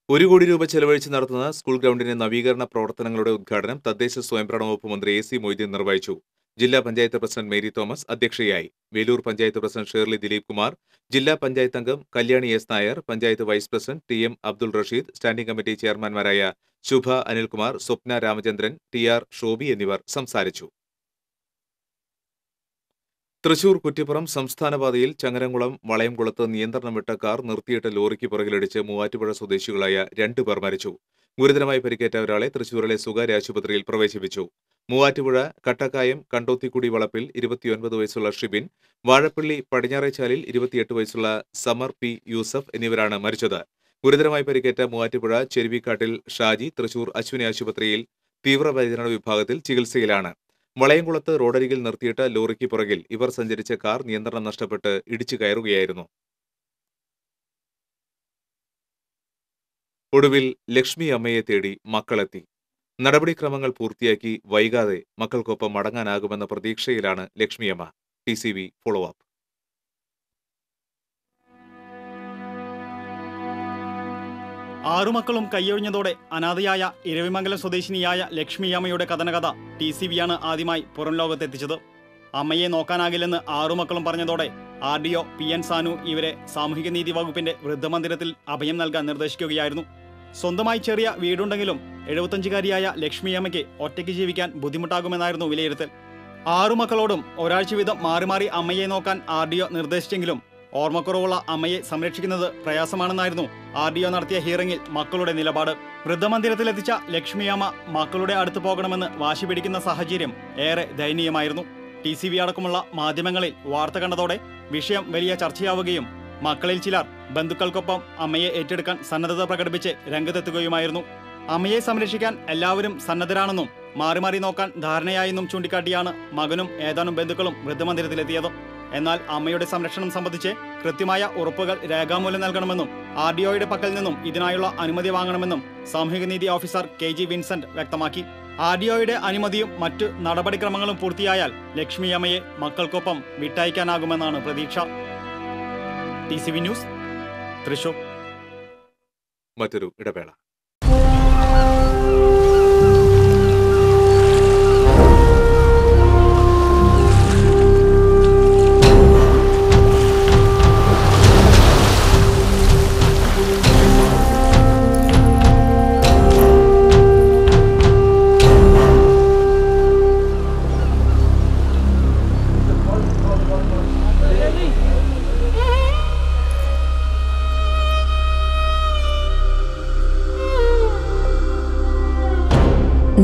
1 കോടി രൂപ ചെലവഴിച്ച് നടത്തുന്ന സ്കൂൾ ഗ്രൗണ്ടിന്റെ നവീകരണ പ്രവർത്തനങ്ങളുടെ ഉദ്ഘാടനം തദ്ദേശ സ്വയംഭരണ വകുപ്പ് മന്ത്രി AC മൊയ്തീൻ നിർവഹിച്ചു. ജില്ലാ പഞ്ചായത്ത് പ്രസിഡന്റ് മേരി തോമസ് അധ്യക്ഷയായി. വേലൂർ പഞ്ചായത്ത് പ്രസിഡന്റ് ഷേർലി ദിലീപ് കുമാർ, ജില്ലാ പഞ്ചായത്ത് അംഗം Kalyani S. Nair, panchayat vice president TM Abdul Rasheed, standing committee ചെയർമാൻമാരായ ശുഭ അനിൽകുമാർ, സ്വപ്ന രാമചന്ദ്രൻ, TR ഷോബി എന്നിവർ സംസാരിച്ചു. തൃശൂർ കുറ്റിപ്പുറം സംസ്ഥാനപാതയിൽ ചങ്ങരംകുളം വളയംകുളത്ത് നിയന്ത്രണം വിട്ട കാർ നിർത്തിയിട്ട ലോറിക്ക് പുറകിലിടിച്ച് മൂവാറ്റുപുഴ സ്വദേശികളായ 2 പേർ മരിച്ചു. ഗുരുതരമായി പരിക്കേറ്റ ഒരാളെ തൃശൂരിലെ സ്വകാര്യ ആശുപത്രിയിൽ പ്രവേശിപ്പിച്ചു. മൂവാറ്റുപുഴ കട്ടക്കായം കണ്ടോത്തിക്കുടി വളപ്പിൽ 29 വയസ്സുള്ള ഷിബിൻ, വാഴപ്പള്ളി പടിഞ്ഞാറേച്ചാലിൽ 28 വയസ്സുള്ള സമർ P. യൂസഫ് എന്നിവരാണ് മരിച്ചത്. ഗുരുതരമായി പരിക്കേറ്റ മൂവാറ്റുപുഴ ചെരുവിക്കാട്ടിൽ ഷാജി തൃശൂർ അശ്വിനി ആശുപത്രിയിൽ തീവ്രപരിചരണ വിഭാഗത്തിൽ ചികിത്സയിലാണ്. വളയംകുളത്ത് റോഡരികിൽ നിർത്തിയിട്ട ലോറിക്ക് പുറകിൽ ഇവർ സഞ്ചരിച്ച കാർ നിയന്ത്രണം നഷ്ടപ്പെട്ട് ഇടിച്ചു കയറുകയായിരുന്നു. ഒടുവിൽ ലക്ഷ്മി അമ്മയെ തേടി മക്കളെത്തി. നടപടിക്രമങ്ങൾ പൂർത്തിയാക്കി വൈകാതെ മക്കൾക്കൊപ്പം മടങ്ങാനാകുമെന്ന പ്രതീക്ഷയിലാണ് ലക്ഷ്മിയമ്മ. TCV follow up. ആറുമക്കളും കൈയൊഴിഞ്ഞതോടെ അനാഥയായ ഇരവിമംഗലം സ്വദേശിനിയായ ലക്ഷ്മിയമ്മയുടെ കഥനകഥ TCVയാണ് ആദ്യമായി പുറം ലോകത്തെത്തിച്ചത്. അമ്മയെ നോക്കാനാകില്ലെന്ന് 6 മക്കളും പറഞ്ഞതോടെ RDO PN സാനു ഇവരെ സാമൂഹികനീതി വകുപ്പിന്റെ വൃദ്ധമന്ദിരത്തിൽ അഭയം നൽകാൻ നിർദ്ദേശിക്കുകയായിരുന്നു. സ്വന്തമായി ചെറിയ വീടുണ്ടെങ്കിലും 75-കാരിയായ ലക്ഷ്മിയമ്മയ്ക്ക് ഒറ്റയ്ക്ക് ജീവിക്കാൻ ബുദ്ധിമുട്ടാകുമെന്നായിരുന്നു വിലയിരുത്തൽ. 6 മക്കളോടും ഒരാഴ്ച വീതം മാറി മാറി അമ്മയെ നോക്കാൻ RDO നിർദ്ദേശിച്ചെങ്കിലും ഓർമ്മക്കുറവുള്ള അമ്മയെ സംരക്ഷിക്കുന്നത് പ്രയാസമാണെന്നായിരുന്നു RDO നടത്തിയ ഹിയറിംഗിൽ മക്കളുടെ നിലപാട്. വൃദ്ധമന്ദിരത്തിലെത്തിച്ച ലക്ഷ്മിയമ്മ മക്കളുടെ അടുത്ത് പോകണമെന്ന് വാശി പിടിക്കുന്ന സാഹചര്യം ഏറെ ദയനീയമായിരുന്നു. TCV അടക്കമുള്ള മാധ്യമങ്ങളിൽ വാർത്ത കണ്ടതോടെ വിഷയം വലിയ ചർച്ചയാവുകയും മക്കളിൽ ചിലർ ബന്ധുക്കൾക്കൊപ്പം അമ്മയെ ഏറ്റെടുക്കാൻ സന്നദ്ധത പ്രകടിപ്പിച്ച് രംഗത്തെത്തുകയുമായിരുന്നു. അമ്മയെ സംരക്ഷിക്കാൻ എല്ലാവരും സന്നദ്ധരാണെന്നും മാറി മാറി നോക്കാൻ ധാരണയായെന്നും ചൂണ്ടിക്കാട്ടിയാണ് മകനും ഏതാനും ബന്ധുക്കളും വൃദ്ധമന്ദിരത്തിലെത്തിയത്. എന്നാൽ അമ്മയുടെ സംരക്ഷണം സംബന്ധിച്ച് കൃത്യമായ ഉറപ്പുകൾ രേഖാമൂലം നൽകണമെന്നും RDOയുടെ പക്കൽ നിന്നും ഇതിനായുള്ള അനുമതി വാങ്ങണമെന്നും സാമൂഹികനീതി ഓഫീസർ KG വിൻസെന്റ് വ്യക്തമാക്കി. RDOയുടെ അനുമതിയും മറ്റു നടപടിക്രമങ്ങളും പൂർത്തിയായാൽ ലക്ഷ്മിയമ്മയെ മക്കൾക്കൊപ്പം വിട്ടയക്കാനാകുമെന്നാണ് പ്രതീക്ഷ. TCV news, Thrissur. മറ്റൊരു ഇടവേള.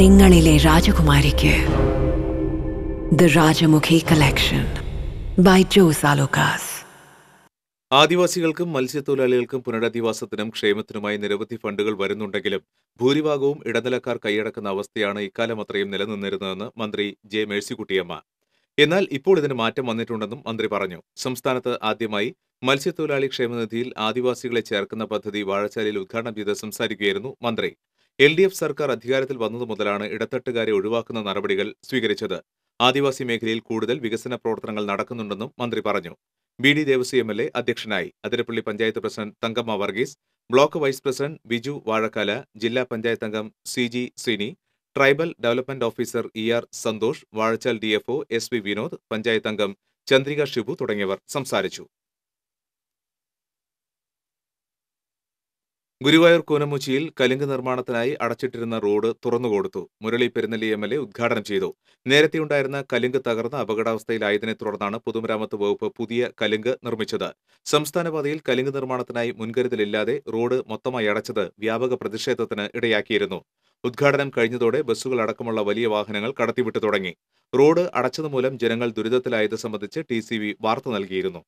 നിങ്ങളിലെ രാജകുമാരിക്ക് the Rajamukhi collection by Jos Alukkas. ആദിവാസികൾക്കും മത്സ്യത്തൊഴിലാളികൾക്കും പുനരധിവാസത്തിനും ക്ഷേമത്തിനുമായി നിരവധി ഫണ്ടുകൾ വരുന്നുണ്ടെങ്കിലും ഭൂരിഭാഗവും ഇടനിലക്കാർ കൈയടക്കുന്ന അവസ്ഥയാണ് ഇക്കാലം അത്രയും നിലനിന്നിരുന്നതെന്ന് മന്ത്രി ജെ മേഴ്സിക്കുട്ടിയമ്മ. എന്നാൽ ഇപ്പോൾ ഇതിന് മാറ്റം വന്നിട്ടുണ്ടെന്നും മന്ത്രി പറഞ്ഞു. സംസ്ഥാനത്ത് ആദ്യമായി മത്സ്യത്തൊഴിലാളി ക്ഷേമനിധിയിൽ ആദിവാസികളെ ചേർക്കുന്ന പദ്ധതി വാഴച്ചാലിൽ ഉദ്ഘാടനം ചെയ്ത് സംസാരിക്കുകയായിരുന്നു മന്ത്രി. LDF സർക്കാർ അധികാരത്തിൽ വന്നതു മുതലാണ് ഇടത്തട്ടുകാരെ ഒഴിവാക്കുന്ന നടപടികൾ സ്വീകരിച്ചത്. ആദിവാസി മേഖലയിൽ കൂടുതൽ വികസന പ്രവർത്തനങ്ങൾ നടക്കുന്നുണ്ടെന്നും മന്ത്രി പറഞ്ഞു. BD ദേവസി MLA അധ്യക്ഷനായി. Athirappilly panchayat president Thankamma Varghese, block vice president Biju Vazhakkala, ജില്ലാ പഞ്ചായത്ത് അംഗം CG Sreeni, tribal development officer ER Santhosh, Vazhachal DFO SV Vinod, panchayat അംഗം ചന്ദ്രിക ഷിബു തുടങ്ങിയവർ സംസാരിച്ചു. ഗുരുവായൂർ കൂനമുച്ചിയിൽ കലുങ്ക് നിർമ്മാണത്തിനായി അടച്ചിട്ടിരുന്ന റോഡ് തുറന്നുകൊടുത്തു. മുരളി പെരുന്നെല്ലി MLA ഉദ്ഘാടനം ചെയ്തു. നേരത്തെയുണ്ടായിരുന്ന കലുങ്ക് തകർന്ന അപകടാവസ്ഥയിലായതിനെ തുടർന്നാണ് പൊതുമരാമത്ത് വകുപ്പ് പുതിയ കലുങ്ക് നിർമ്മിച്ചത്. സംസ്ഥാനപാതയിൽ കലുങ്ക് നിർമ്മാണത്തിനായി മുൻകരുതലില്ലാതെ റോഡ് മൊത്തമായി അടച്ചത് വ്യാപക പ്രതിഷേധത്തിന് ഇടയാക്കിയിരുന്നു. ഉദ്ഘാടനം കഴിഞ്ഞതോടെ ബസ്സുകൾ അടക്കമുള്ള വലിയ വാഹനങ്ങൾ കടത്തിവിട്ടു തുടങ്ങി. റോഡ് അടച്ചതുമൂലം ജനങ്ങൾ ദുരിതത്തിലായത് സംബന്ധിച്ച് TCV വാർത്ത നൽകിയിരുന്നു.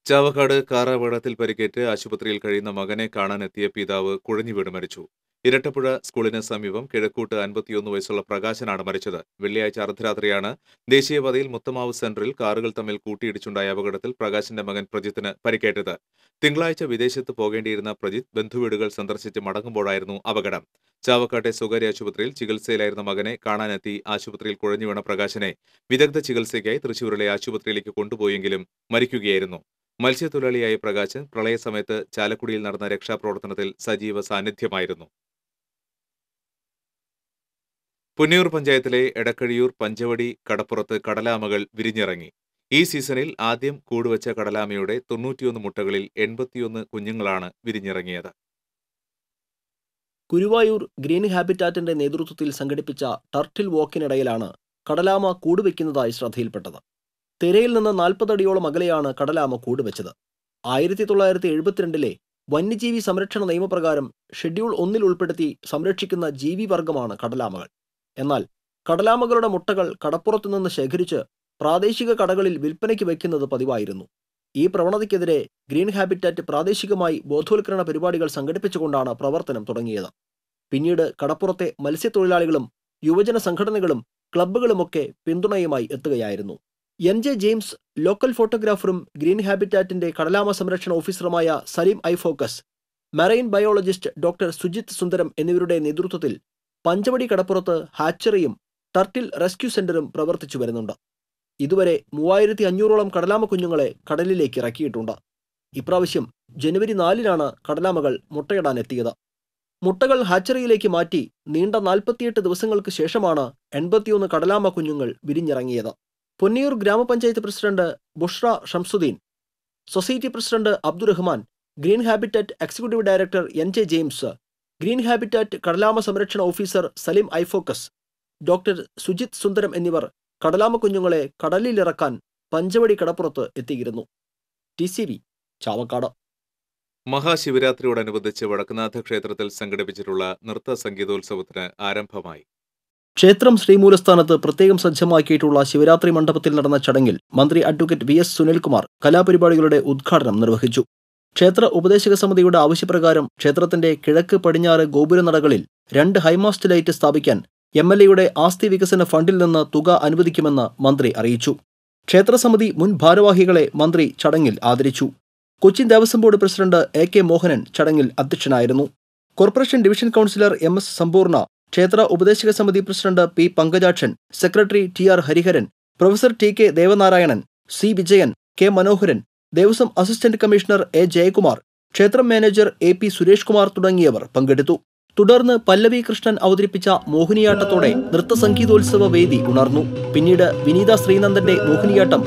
ചാവക്കാട് കാർ അപകടത്തിൽ പരിക്കേറ്റ് ആശുപത്രിയിൽ കഴിയുന്ന മകനെ കാണാനെത്തിയ പിതാവ് കുഴഞ്ഞു വീണ് മരിച്ചു. ഇരട്ടപ്പുഴ സ്കൂളിന് സമീപം കിഴക്കൂട്ട് 51 വയസ്സുള്ള പ്രകാശനാണ് മരിച്ചത്. വെള്ളിയാഴ്ച അർദ്ധരാത്രിയാണ് ദേശീയപാതയിൽ മുത്തമാവ് സെന്ററിൽ കാറുകൾ തമ്മിൽ കൂട്ടിയിടിച്ചുണ്ടായ അപകടത്തിൽ പ്രകാശിന്റെ മകൻ പ്രജിത്തിന് പരിക്കേറ്റത്. തിങ്കളാഴ്ച വിദേശത്ത് പോകേണ്ടിയിരുന്ന പ്രജിത്ത് ബന്ധുവീടുകൾ സന്ദർശിച്ച് മടങ്ങുമ്പോഴായിരുന്നു അപകടം. ചാവക്കാട്ടെ സ്വകാര്യ ആശുപത്രിയിൽ ചികിത്സയിലായിരുന്ന മകനെ കാണാനെത്തി ആശുപത്രിയിൽ കുഴഞ്ഞു വീണ പ്രകാശനെ വിദഗ്ധ ചികിത്സയ്ക്കായി തൃശൂരിലെ ആശുപത്രിയിലേക്ക് കൊണ്ടുപോയെങ്കിലും മരിക്കുകയായിരുന്നു. മത്സ്യത്തൊഴിലാളിയായ പ്രകാശൻ പ്രളയസമയത്ത് ചാലക്കുടിയിൽ നടന്ന രക്ഷാപ്രവർത്തനത്തിൽ സജീവ സാന്നിധ്യമായിരുന്നു. പുന്നയൂർ പഞ്ചായത്തിലെ എടക്കഴിയൂർ പഞ്ചവടി കടപ്പുറത്ത് കടലാമകൾ വിരിഞ്ഞിറങ്ങി. ഈ സീസണിൽ ആദ്യം കൂടുവച്ച കടലാമയുടെ 91 മുട്ടകളിൽ 81 കുഞ്ഞുങ്ങളാണ് വിരിഞ്ഞിറങ്ങിയത്. ഗുരുവായൂർ ഗ്രീൻ ഹാബിറ്റാറ്റിന്റെ നേതൃത്വത്തിൽ സംഘടിപ്പിച്ച ടർട്ടിൽ വാക്കിനിടയിലാണ് കടലാമ കൂടുവെക്കുന്നതായി ശ്രദ്ധയിൽപ്പെട്ടത്. തിരയിൽ നിന്ന് 40 അടിയോളം അകലെയാണ് കടലാമ കൂടുവെച്ചത്. 1972 വന്യജീവി സംരക്ഷണ നിയമപ്രകാരം ഷെഡ്യൂൾ 1 ഉൾപ്പെടുത്തി സംരക്ഷിക്കുന്ന ജീവിവർഗമാണ് കടലാമകൾ. എന്നാൽ കടലാമകളുടെ മുട്ടകൾ കടപ്പുറത്തുനിന്ന് ശേഖരിച്ച് പ്രാദേശിക കടകളിൽ വിൽപ്പനയ്ക്ക് വയ്ക്കുന്നത് പതിവായിരുന്നു. ഈ പ്രവണതയ്ക്കെതിരെ ഗ്രീൻ ഹാബിറ്റാറ്റ് പ്രാദേശികമായി ബോധവൽക്കരണ പരിപാടികൾ സംഘടിപ്പിച്ചുകൊണ്ടാണ് പ്രവർത്തനം തുടങ്ങിയത്. പിന്നീട് കടപ്പുറത്തെ മത്സ്യത്തൊഴിലാളികളും യുവജന സംഘടനകളും ക്ലബ്ബുകളുമൊക്കെ പിന്തുണയുമായി എത്തുകയായിരുന്നു. NJ ജെയിംസ്, ലോക്കൽ ഫോട്ടോഗ്രാഫറും ഗ്രീൻ ഹാബിറ്റാറ്റിന്റെ കടലാമ സംരക്ഷണ ഓഫീസറുമായ Saleem I focus, marine biologist doctor Sujith Sundaram എന്നിവരുടെ നേതൃത്വത്തിൽ പഞ്ചവടി കടപ്പുറത്ത് ഹാച്ചറിയും ടർട്ടിൽ റെസ്ക്യൂ സെന്ററും പ്രവർത്തിച്ചു വരുന്നുണ്ട്. ഇതുവരെ 3500ഓളം കടലാമ കുഞ്ഞുങ്ങളെ കടലിലേക്ക് ഇറക്കിയിട്ടുണ്ട്. ഇപ്രാവശ്യം ജനുവരി 4-നാണ് കടലാമകൾ മുട്ടയിടാനെത്തിയത്. മുട്ടകൾ ഹാച്ചറിയിലേക്ക് മാറ്റി നീണ്ട 48 ദിവസങ്ങൾക്ക് ശേഷമാണ് 81 കടലാമ കുഞ്ഞുങ്ങൾ വിരിഞ്ഞിറങ്ങിയത്. പൊന്നിയൂർ ഗ്രാമപഞ്ചായത്ത് president Bushra Shamsuddin, society president Abdurahman, green habitat executive director NJ James, green habitat കടലാമ സംരക്ഷണ officer Saleem I focus, doctor Sujith Sundaram എന്നിവർ കടലാമ കുഞ്ഞുങ്ങളെ കടലിലിറക്കാൻ പഞ്ചവടി കടപ്പുറത്ത് എത്തിയിരുന്നു. TCV ചാവക്കാട്. മഹാശിവരാത്രിയോടനുബന്ധിച്ച് വടക്കുന്നാഥ ക്ഷേത്രത്തിൽ സംഘടിപ്പിച്ചിട്ടുള്ള നൃത്ത സംഗീതോത്സവത്തിന് ആരംഭമായി. ക്ഷേത്രം ശ്രീമൂലസ്ഥാനത്ത് പ്രത്യേകം സജ്ജമാക്കിയിട്ടുള്ള ശിവരാത്രി മണ്ഡപത്തിൽ നടന്ന ചടങ്ങിൽ മന്ത്രി അഡ്വക്കേറ്റ് VS സുനിൽകുമാർ കലാപരിപാടികളുടെ ഉദ്ഘാടനം നിർവഹിച്ചു. ക്ഷേത്ര ഉപദേശക സമിതിയുടെ ആവശ്യപ്രകാരം ക്ഷേത്രത്തിന്റെ കിഴക്ക് പടിഞ്ഞാറ് ഗോപുരനടകളിൽ 2 ഹൈമാസ്റ്റ് ലൈറ്റ് സ്ഥാപിക്കാൻ MLAയുടെ ആസ്തി വികസന ഫണ്ടിൽ നിന്ന് തുക അനുവദിക്കുമെന്ന് മന്ത്രി അറിയിച്ചു. ക്ഷേത്രസമിതി മുൻ ഭാരവാഹികളെ മന്ത്രി ചടങ്ങിൽ ആദരിച്ചു. Cochin Devaswom board president AK Mohanan ചടങ്ങിൽ അധ്യക്ഷനായിരുന്നു. കോർപ്പറേഷൻ ഡിവിഷൻ കൗൺസിലർ MS സമ്പൂർണ്ണ, ക്ഷേത്ര ഉപദേശക സമിതി president P Pankajakshan, secretary TR Hariharan, professor TK Devanarayanan, C Vijayan, K Manoharan, Devaswom assistant commissioner A Jayakumar, ക്ഷേത്രം മാനേജർ AP സുരേഷ് കുമാർ തുടങ്ങിയവർ പങ്കെടുത്തു. തുടർന്ന് പല്ലവി കൃഷ്ണൻ അവതരിപ്പിച്ച മോഹിനിയാട്ടത്തോടെ നൃത്തസംഗീതോത്സവ വേദി ഉണർന്നു. പിന്നീട് വിനീത ശ്രീനന്ദന്റെ മോഹിനിയാട്ടം,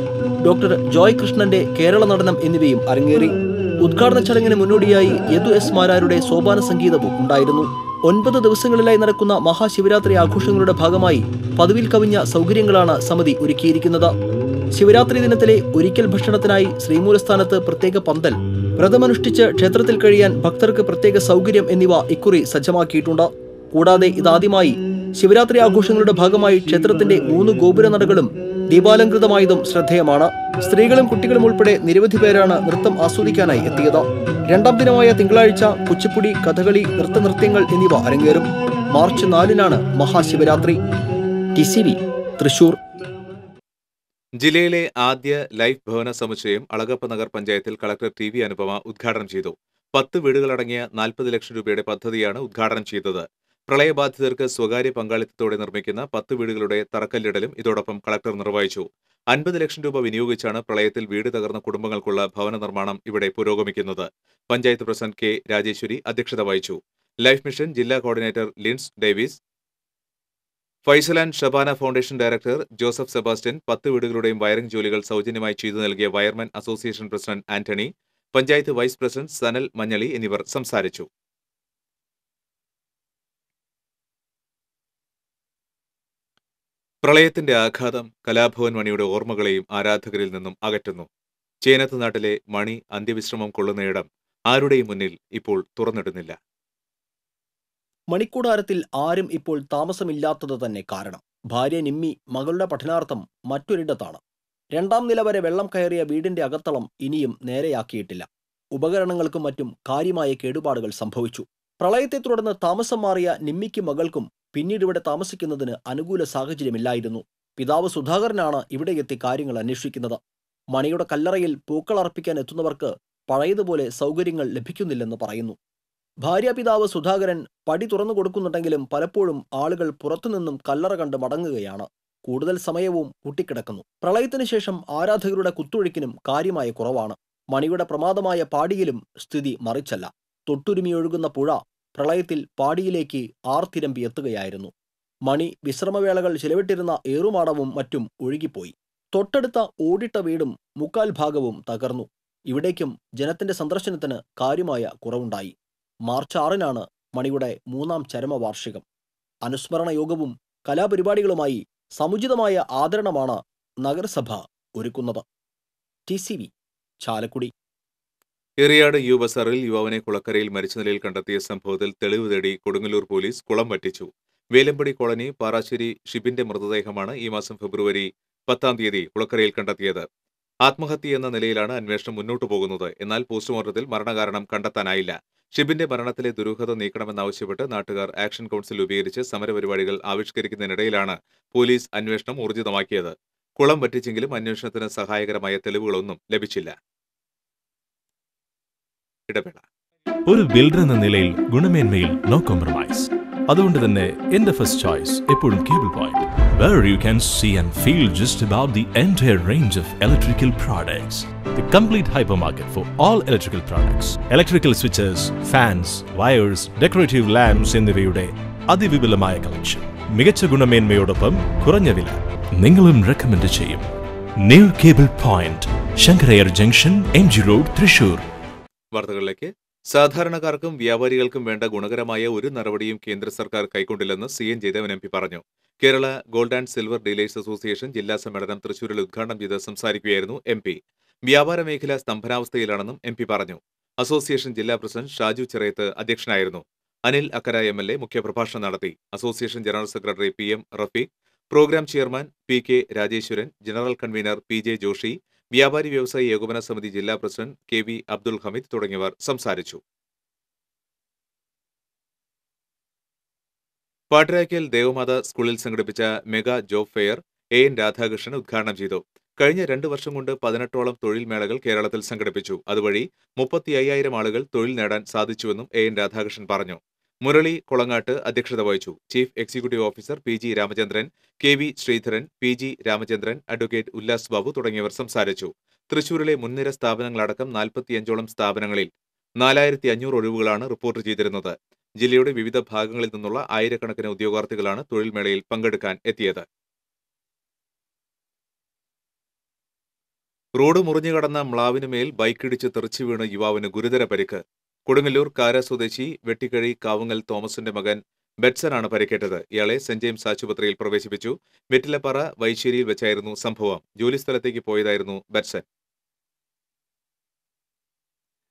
ഡോക്ടർ ജോയ് കൃഷ്ണന്റെ കേരള നടനം എന്നിവയും അരങ്ങേറി. ഉദ്ഘാടന ചടങ്ങിന് മുന്നോടിയായി യദു S മാരാരുടെ സോപാന സംഗീതവും ഉണ്ടായിരുന്നു. 9 ദിവസങ്ങളിലായി നടക്കുന്ന മഹാശിവരാത്രി ആഘോഷങ്ങളുടെ ഭാഗമായി പതിവിൽ കവിഞ്ഞ സൗകര്യങ്ങളാണ് സമിതി ഒരുക്കിയിരിക്കുന്നത്. ശിവരാത്രി ദിനത്തിലെ ഒരിക്കൽ ഭക്ഷണത്തിനായി ശ്രീമൂലസ്ഥാനത്ത് പ്രത്യേക പന്തൽ, വ്രതമനുഷ്ഠിച്ച് ക്ഷേത്രത്തിൽ കഴിയാൻ ഭക്തർക്ക് പ്രത്യേക സൗകര്യം എന്നിവ ഇക്കുറി സജ്ജമാക്കിയിട്ടുണ്ട്. കൂടാതെ ഇതാദ്യമായി ശിവരാത്രി ആഘോഷങ്ങളുടെ ഭാഗമായി ക്ഷേത്രത്തിന്റെ 3 ഗോപുരനടകളും ദീപാലംകൃതമായതും ശ്രദ്ധേയമാണ്. സ്ത്രീകളും കുട്ടികളും ഉൾപ്പെടെ നിരവധി പേരാണ് നൃത്തം ആസ്വദിക്കാനായി എത്തിയത്. 2ാം ദിനമായ തിങ്കളാഴ്ച കുച്ചിപ്പുടി, കഥകളി, നൃത്തനൃത്യങ്ങൾ എന്നിവ അരങ്ങേറും. മാർച്ച് 4-നാണ് മഹാശിവരാത്രി. TCV തൃശൂർ. ജില്ലയിലെ ആദ്യ ലൈഫ് ഭവന സമുച്ചയം അളഗപ്പ നഗർ പഞ്ചായത്തിൽ കളക്ടർ TV അനുപമ ഉദ്ഘാടനം ചെയ്തു. 10 വീടുകളടങ്ങിയ 40 ലക്ഷം രൂപയുടെ പദ്ധതിയാണ് ഉദ്ഘാടനം ചെയ്തത്. പ്രളയബാധിതർക്ക് സ്വകാര്യ പങ്കാളിത്തത്തോടെ നിർമ്മിക്കുന്ന 10 വീടുകളുടെ തറക്കല്ലിടലും ഇതോടൊപ്പം കളക്ടർ നിർവഹിച്ചു. 50 ലക്ഷം രൂപ വിനിയോഗിച്ചാണ് പ്രളയത്തിൽ വീട് തകർന്ന കുടുംബങ്ങൾക്കുള്ള ഭവന നിർമ്മാണം ഇവിടെ പുരോഗമിക്കുന്നത്. Panchayat president K. രാജേശ്വരി അധ്യക്ഷത വഹിച്ചു. ലൈഫ് മിഷൻ ജില്ലാ coordinator Lins Davis, Faisal and Shabana foundation director Joseph Sebastian, 10 വീടുകളുടെയും വയറിംഗ് ജോലികൾ സൗജന്യമായി ചെയ്തു നൽകിയ wireman association president Antony, panchayat vice president Sanal Manjali എന്നിവർ സംസാരിച്ചു. പ്രളയത്തിന്റെ ആഘാതം കലാഭവൻ മണിയുടെ ഓർമ്മകളെയും ആരാധകരിൽ നിന്നും അകറ്റുന്നു. ചേനത്ത് നാട്ടിലെ മണി അന്ത്യവിശ്രമം കൊള്ളുന്നയിടം ആരുടെയും മുന്നിൽ ഇപ്പോൾ തുറന്നിടുന്നില്ല. മണിക്കൂടാരത്തിൽ ആരും ഇപ്പോൾ താമസമില്ലാത്തത് തന്നെ കാരണം. ഭാര്യ നിമ്മി മകളുടെ പഠനാർത്ഥം മറ്റൊരിടത്താണ്. 2ാം നില വരെ വെള്ളം കയറിയ വീടിന്റെ അകത്തളം ഇനിയും നേരെയാക്കിയിട്ടില്ല. ഉപകരണങ്ങൾക്കും മറ്റും കാര്യമായ കേടുപാടുകൾ സംഭവിച്ചു. പ്രളയത്തെ തുടർന്ന് താമസം മാറിയ നിമ്മിക്കും മകൾക്കും പിന്നീട് ഇവിടെ താമസിക്കുന്നതിന് അനുകൂല സാഹചര്യമില്ലായിരുന്നു. പിതാവ് സുധാകരനാണ് ഇവിടെയെത്തി കാര്യങ്ങൾ അന്വേഷിക്കുന്നത്. മണിയുടെ കല്ലറയിൽ പൂക്കൾ അർപ്പിക്കാൻ എത്തുന്നവർക്ക് പഴയതുപോലെ സൗകര്യങ്ങൾ ലഭിക്കുന്നില്ലെന്ന് പറയുന്നു. ഭാര്യാപിതാവ് സുധാകരൻ പടി തുറന്നു കൊടുക്കുന്നുണ്ടെങ്കിലും പലപ്പോഴും ആളുകൾ പുറത്തുനിന്നും കല്ലറ കണ്ട് മടങ്ങുകയാണ്. കൂടുതൽ സമയവും പൂട്ടിക്കിടക്കുന്നു. പ്രളയത്തിന് ശേഷം ആരാധകരുടെ കുത്തൊഴുക്കിനും കാര്യമായ കുറവാണ്. മണിയുടെ പ്രമാദമായ പാടിയിലും സ്ഥിതി മറിച്ചല്ല. തൊട്ടുരുമിയൊഴുകുന്ന പുഴ പ്രളയത്തിൽ പാടിയിലേക്ക് ആർത്തിരമ്പി എത്തുകയായിരുന്നു. മണി വിശ്രമവേളകൾ ചിലവിട്ടിരുന്ന ഏറുമാടവും മറ്റും ഒഴുകിപ്പോയി. തൊട്ടടുത്ത ഓടിട്ട വീടും 3/4 ഭാഗവും തകർന്നു. ഇവിടേക്കും ജനത്തിന്റെ സന്ദർശനത്തിന് കാര്യമായ കുറവുണ്ടായി. മാർച്ച് 6-നാണ് മണിയുടെ 3ാം ചരമവാർഷികം. അനുസ്മരണ യോഗവും കലാപരിപാടികളുമായി സമുചിതമായ ആദരണമാണ് നഗരസഭ ഒരുക്കുന്നത്. TCV ചാലക്കുടി. എറിയാട് യു ബസാറിൽ യുവാവിനെ കുളക്കരയിൽ മരിച്ച നിലയിൽ കണ്ടെത്തിയ സംഭവത്തിൽ തെളിവ് തേടി കൊടുങ്ങല്ലൂർ പോലീസ് കുളം വറ്റിച്ചു. വേലമ്പടി കോളനി പാറാശ്ശേരി ഷിബിന്റെ മൃതദേഹമാണ് ഈ മാസം ഫെബ്രുവരി 10-ാം തീയതി കുളക്കരയിൽ കണ്ടെത്തിയത്. ആത്മഹത്യ എന്ന നിലയിലാണ് അന്വേഷണം മുന്നോട്ടു പോകുന്നത്. എന്നാൽ പോസ്റ്റ്മോർട്ടത്തിൽ മരണകാരണം കണ്ടെത്താനായില്ല. ഷിബിന്റെ മരണത്തിലെ ദുരൂഹത നീക്കണമെന്നാവശ്യപ്പെട്ട് നാട്ടുകാർ ആക്ഷൻ കൗൺസിൽ രൂപീകരിച്ച് സമരപരിപാടികൾ ആവിഷ്കരിക്കുന്നതിനിടയിലാണ് പോലീസ് അന്വേഷണം ഊർജിതമാക്കിയത്. കുളം വറ്റിച്ചെങ്കിലും അന്വേഷണത്തിന് സഹായകരമായ തെളിവുകളൊന്നും ലഭിച്ചില്ല. ഇടവേള. ഒരു ബിൽഡർ എന്ന നിലയിൽ ഗുണമേന്മയിൽ നോ കോംപ്രമൈസ്. അതുകൊണ്ട് തന്നെ എന്റെ ഫസ്റ്റ് ചോയ്സ് എപ്പോഴും cable point, where you can see and feel just about the entire range of electrical products. The complete hypermarket for all electrical products. Electrical switches, fans, wires, decorative lamps എന്നിവയുടെ അതിവിപുലമായ കളക്ഷൻ. മികച്ച ഗുണമേന്മയോടൊപ്പം കുറഞ്ഞ വില. നിങ്ങളും റെക്കമെൻഡ് ചെയ്യും. New cable point, Sankara Iyer junction, MG road, Thrissur. വാർത്തകളിലേക്ക്. സാധാരണക്കാർക്കും വ്യാപാരികൾക്കും വേണ്ട ഗുണകരമായ ഒരു നടപടിയും കേന്ദ്ര സർക്കാർ കൈക്കൊണ്ടില്ലെന്ന് CN ജയദേവൻ MP പറഞ്ഞു. Kerala gold and silver dealers association ജില്ലാ സമ്മേളനം തൃശൂരിൽ ഉദ്ഘാടനം ചെയ്ത് സംസാരിക്കുകയായിരുന്നു MP. വ്യാപാര മേഖല സ്തംഭനാവസ്ഥയിലാണെന്നും MP പറഞ്ഞു. അസോസിയേഷൻ ജില്ലാ പ്രസിഡന്റ് ഷാജു ചിറയത്ത് അധ്യക്ഷനായിരുന്നു. അനിൽ അക്കര MLA മുഖ്യപ്രഭാഷണം നടത്തി. Association general secretary PM Rafeeq, programme chairman PK Rajeswaran, general convener PJ Joshy, വ്യാപാരി വ്യവസായി ഏകോപന സമിതി ജില്ലാ പ്രസിഡന്റ് KV അബ്ദുൽ ഹമീദ് തുടങ്ങിയവർ സംസാരിച്ചു. പാട്രായ്ക്കൽ ദേവമാത സ്കൂളിൽ സംഘടിപ്പിച്ച mega job fair AN Radhakrishnan ഉദ്ഘാടനം ചെയ്തു. കഴിഞ്ഞ 2 വർഷം കൊണ്ട് 18ഓളം തൊഴിൽ മേളകൾ കേരളത്തിൽ സംഘടിപ്പിച്ചു. അതുവഴി 35,000 ആളുകൾ തൊഴിൽ നേടാൻ സാധിച്ചുവെന്നും AN രാധാകൃഷ്ണൻ പറഞ്ഞു. മുരളി കൊളങ്ങാട്ട് അധ്യക്ഷത വഹിച്ചു. Chief executive officer PG Ramachandran, KV Sreedharan, PG Ramachandran, advocate Ullas Babu തുടങ്ങിയവർ സംസാരിച്ചു. തൃശൂരിലെ മുൻനിര സ്ഥാപനങ്ങളടക്കം 45ഓളം സ്ഥാപനങ്ങളിൽ 4500 ഒഴിവുകളാണ് റിപ്പോർട്ട് ചെയ്തിരുന്നത്. ജില്ലയുടെ വിവിധ ഭാഗങ്ങളിൽ നിന്നുള്ള ആയിരക്കണക്കിന് ഉദ്യോഗാർത്ഥികളാണ് തൊഴിൽമേളയിൽ പങ്കെടുക്കാൻ എത്തിയത്. റോഡ് മുറിഞ്ഞുകടന്ന മ്ലാവിനുമേൽ ബൈക്കിടിച്ച് തെറിച്ചു വീണ് യുവാവിന് ഗുരുതര പരിക്ക്. കൊടുങ്ങല്ലൂർ കാര സ്വദേശി വെട്ടിക്കഴി കാവുങ്ങൽ തോമസിന്റെ മകൻ ബെറ്റ്സനാണ് പരിക്കേറ്റത്. ഇയാളെ സെന്റ് ജെയിംസ് ആശുപത്രിയിൽ പ്രവേശിപ്പിച്ചു. വെറ്റിലപ്പാറ വൈശ്ശേരിയിൽ വെച്ചായിരുന്നു സംഭവം. ജോലിസ്ഥലത്തേക്ക് പോയതായിരുന്നു ബെറ്റ്സൻ.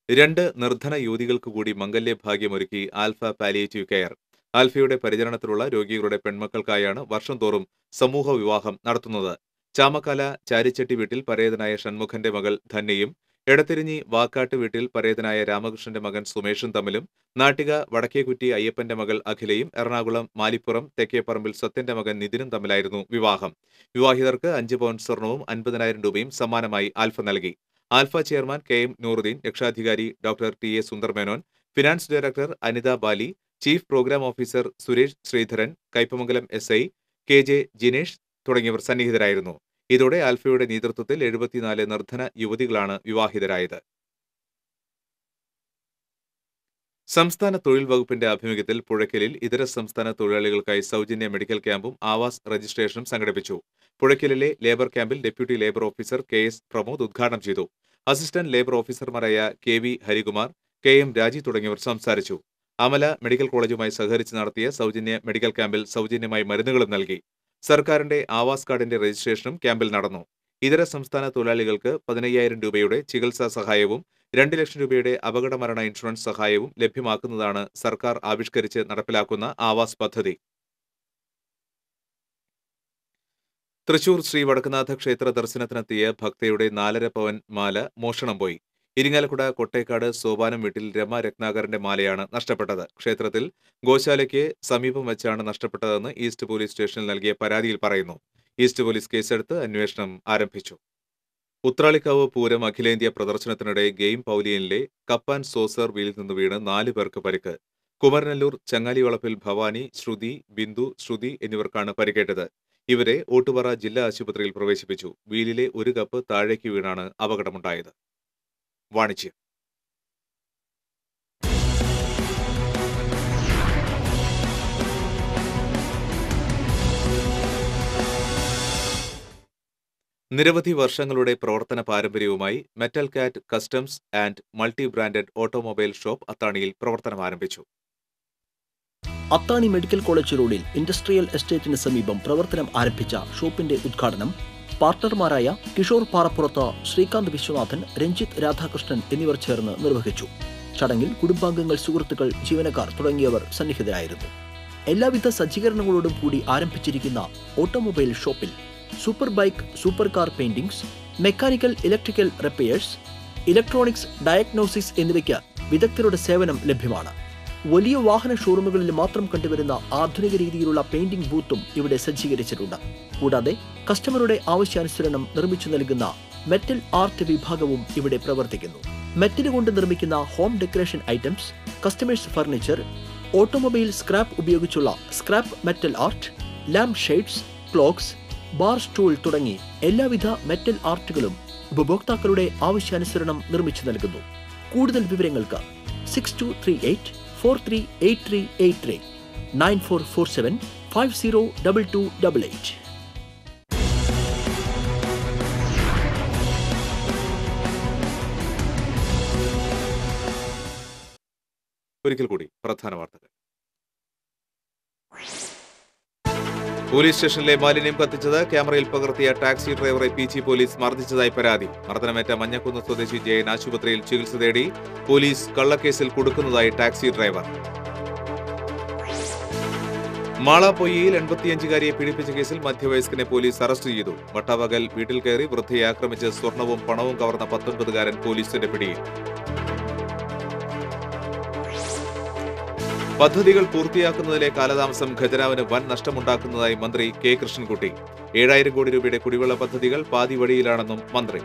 2 നിർധന യുവതികൾക്ക് കൂടി മംഗല്യ ഭാഗ്യമൊരുക്കി ആൽഫ പാലിയേറ്റീവ് കെയർ. ആൽഫയുടെ പരിചരണത്തിലുള്ള രോഗികളുടെ പെൺമക്കൾക്കായാണ് വർഷം തോറും സമൂഹ വിവാഹം നടത്തുന്നത്. ചാമക്കാല ചാരിച്ചട്ടി വീട്ടിൽ പരേതനായ ഷൺമുഖന്റെ മകൾ ധന്യയും എടത്തിരിഞ്ഞി വാക്കാട്ട് വീട്ടിൽ പരേതനായ രാമകൃഷ്ണന്റെ മകൻ സുമേഷും തമ്മിലും നാട്ടിക വടക്കേക്കുറ്റി അയ്യപ്പന്റെ മകൾ അഖിലയും എറണാകുളം മാലിപ്പുറം തെക്കേപ്പറമ്പിൽ സത്യന്റെ മകൻ നിതിനും തമ്മിലായിരുന്നു വിവാഹം. വിവാഹിതർക്ക് 5 പവൻ സ്വർണവും 50,000 രൂപയും സമ്മാനമായി ആൽഫ നൽകി. Alpha chairman K M. നൂറുദ്ദീൻ, രക്ഷാധികാരി doctor T A. Sundarmenon, finance director Anitha Bali, chief programme officer Suresh Sreedharan, Kaipamangalam S I. K J. Jinesh തുടങ്ങിയവർ സന്നിഹിതരായിരുന്നു. ഇതോടെ ആൽഫയുടെ നേതൃത്വത്തിൽ 74 നിർധന യുവതികളാണ് വിവാഹിതരായത്. സംസ്ഥാന തൊഴിൽ വകുപ്പിന്റെ ആഭിമുഖ്യത്തിൽ പുഴയ്ക്കലിൽ ഇതര സംസ്ഥാന തൊഴിലാളികൾക്കായി സൗജന്യ മെഡിക്കൽ ക്യാമ്പും ആവാസ് രജിസ്ട്രേഷനും സംഘടിപ്പിച്ചു. പുഴയ്ക്കലിലെ ലേബർ ക്യാമ്പിൽ deputy labour officer KS. Pramod ഉദ്ഘാടനം ചെയ്തു. അസിസ്റ്റന്റ് ലേബർ ഓഫീസർമാരായ കെ.വി. ഹരികുമാർ, കെ.എം. രാജി തുടങ്ങിയവർ സംസാരിച്ചു. അമല മെഡിക്കൽ കോളേജുമായി സഹകരിച്ച് നടത്തിയ സൗജന്യ മെഡിക്കൽ ക്യാമ്പിൽ സൗജന്യമായി മരുന്നുകളും നൽകി. സർക്കാരിന്റെ ആവാസ് കാർഡിന്റെ രജിസ്ട്രേഷനും ക്യാമ്പിൽ നടന്നു. ഇതര സംസ്ഥാന തൊഴിലാളികൾക്ക് 15,000 രൂപയുടെ ചികിത്സാ സഹായവും 2 ലക്ഷം രൂപയുടെ അപകടമരണ ഇൻഷുറൻസ് സഹായവും ലഭ്യമാക്കുന്നതാണ് സർക്കാർ ആവിഷ്കരിച്ച് നടപ്പിലാക്കുന്ന ആവാസ് പദ്ധതി. തൃശൂർ ശ്രീ വടക്കുനാഥ ക്ഷേത്ര ദർശനത്തിനെത്തിയ ഭക്തയുടെ 4.5 പവൻ മാല മോഷണം പോയി. ഇരിങ്ങാലക്കുട കൊട്ടേക്കാട് സോപാനം വീട്ടിൽ രമ രത്നാകരന്റെ മാലയാണ് നഷ്ടപ്പെട്ടത്. ക്ഷേത്രത്തിൽ ഗോശാലയ്ക്ക് സമീപം വെച്ചാണ് നഷ്ടപ്പെട്ടതെന്ന് ഈസ്റ്റ് പോലീസ് സ്റ്റേഷനിൽ നൽകിയ പരാതിയിൽ പറയുന്നു. ഈസ്റ്റ് പോലീസ് കേസെടുത്ത് അന്വേഷണം ആരംഭിച്ചു. ഉത്രാളിക്കാവ് പൂരം അഖിലേന്ത്യാ പ്രദർശനത്തിനിടെ ഗെയിം പൌലിയനിലെ കപ്പ് ആൻഡ് സോസർ വീലിൽ നിന്ന് വീണ് 4 പേർക്ക് പരിക്ക്. കുമരനെല്ലൂർ ചങ്ങാലിവളപ്പിൽ ഭവാനി, ശ്രുതി, ബിന്ദു, ശ്രുതി എന്നിവർക്കാണ് പരിക്കേറ്റത്. ഇവരെ ഓട്ടുപാറ ജില്ലാ ആശുപത്രിയിൽ പ്രവേശിപ്പിച്ചു. വീലിലെ ഒരു കപ്പ് താഴേക്ക് വീണാണ് അപകടമുണ്ടായത്. വാണിജ്യം. നിരവധി വർഷങ്ങളുടെ പ്രവർത്തന പാരമ്പര്യവുമായി metal cat customs and multi branded automobile shop അത്താണിയിൽ പ്രവർത്തനം ആരംഭിച്ചു. അത്താണി മെഡിക്കൽ കോളേജ് റോഡിൽ ഇൻഡസ്ട്രിയൽ എസ്റ്റേറ്റിന് സമീപം പ്രവർത്തനം ആരംഭിച്ച ഷോപ്പിന്റെ ഉദ്ഘാടനം പാർട്ണർമാരായ കിഷോർ പാറപ്പുറത്ത്, ശ്രീകാന്ത് വിശ്വനാഥൻ, രഞ്ജിത്ത് രാധാകൃഷ്ണൻ എന്നിവർ ചേർന്ന് നിർവഹിച്ചു. ചടങ്ങിൽ കുടുംബാംഗങ്ങൾ, സുഹൃത്തുക്കൾ, ജീവനക്കാർ തുടങ്ങിയവർ സന്നിഹിതരായിരുന്നു. എല്ലാവിധ സജ്ജീകരണങ്ങളോടും കൂടി ആരംഭിച്ചിരിക്കുന്ന ഓട്ടോമൊബൈൽ ഷോപ്പിൽ super bike, super car paintings, mechanical electrical repairs, electronics diagnosis എന്നിവയ്ക്ക് വിദഗ്ധരുടെ സേവനം ലഭ്യമാണ്. വലിയ വാഹന ഷോറൂമുകളിൽ മാത്രം കണ്ടുവരുന്ന ആധുനിക രീതിയിലുള്ള പെയിന്റിംഗ് ബൂത്തും ഇവിടെ സജ്ജീകരിച്ചിട്ടുണ്ട്. കൂടാതെ കസ്റ്റമറുടെ ആവശ്യാനുസരണം നിർമ്മിച്ചു നൽകുന്ന മെറ്റൽ ആർട്ട് വിഭാഗവും ഇവിടെ പ്രവർത്തിക്കുന്നു. മെറ്റൽ കൊണ്ട് നിർമ്മിക്കുന്ന home decoration items, customers furniture, automobile scrap ഉപയോഗിച്ചുള്ള scrap metal art, lamp shades, clocks, bar stool തുടങ്ങി എല്ലാവിധ മെറ്റൽ ആർട്ടുകളും ഉപഭോക്താക്കളുടെ ആവശ്യാനുസരണം നിർമ്മിച്ചു നൽകുന്നു. കൂടുതൽ വിവരങ്ങൾക്ക് 6238438383 9447502288. ഒരിക്കൽ കൂടി പ്രധാന വാർത്തകൾ. പോലീസ് സ്റ്റേഷനിലെ മാലിന്യം കത്തിച്ചത് ക്യാമറയിൽ പകർത്തിയ ടാക്സി ഡ്രൈവറെ പി.ജി. പോലീസ് മർദ്ദിച്ചതായി പരാതി. മർദ്ദനമേറ്റ മഞ്ഞക്കുന്ന് സ്വദേശി ജയൻ ആശുപത്രിയിൽ ചികിത്സ തേടി. പോലീസ് കള്ളക്കേസിൽ കുടുക്കുന്നതായി ടാക്സി ഡ്രൈവർ. മാള പൊയ്യയിൽ 85-കാരിയെ പീഡിപ്പിച്ച കേസിൽ മധ്യവയസ്കനെ പോലീസ് അറസ്റ്റ് ചെയ്തു. വട്ടവകൽ വീട്ടിൽ കയറി വൃദ്ധയെ ആക്രമിച്ച് സ്വർണവും പണവും കവർന്ന 19-കാരൻ പോലീസിന്റെ പിടിയിൽ. പദ്ധതികൾ പൂർത്തിയാക്കുന്നതിലെ കാലതാമസം ഖജനാവിന് വൻ നഷ്ടമുണ്ടാക്കുന്നതായി മന്ത്രി കെ. കൃഷ്ണൻകുട്ടി. 7,000 കോടി രൂപയുടെ കുടിവെള്ള പദ്ധതികൾ പാതി വഴിയിലാണെന്നും മന്ത്രി.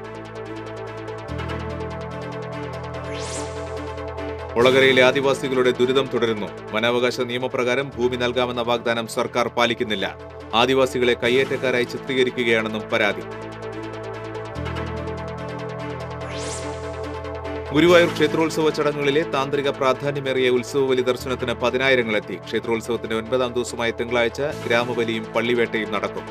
ഒളകരയിലെ ആദിവാസികളുടെ ദുരിതം തുടരുന്നു. വനാവകാശ നിയമപ്രകാരം ഭൂമി നൽകാമെന്ന വാഗ്ദാനം സർക്കാർ പാലിക്കുന്നില്ല. ആദിവാസികളെ കയ്യേറ്റക്കാരായി ചിത്രീകരിക്കുകയാണെന്നും പരാതി. ഗുരുവായൂർ ക്ഷേത്രോത്സവ ചടങ്ങുകളിലെ താന്ത്രിക പ്രാധാന്യമേറിയ ഉത്സവബലി ദർശനത്തിന് 10,000 എത്തി. ക്ഷേത്രോത്സവത്തിന്റെ 9ാം ദിവസമായ തിങ്കളാഴ്ച ഗ്രാമബലിയും പള്ളിവേട്ടയും നടക്കും.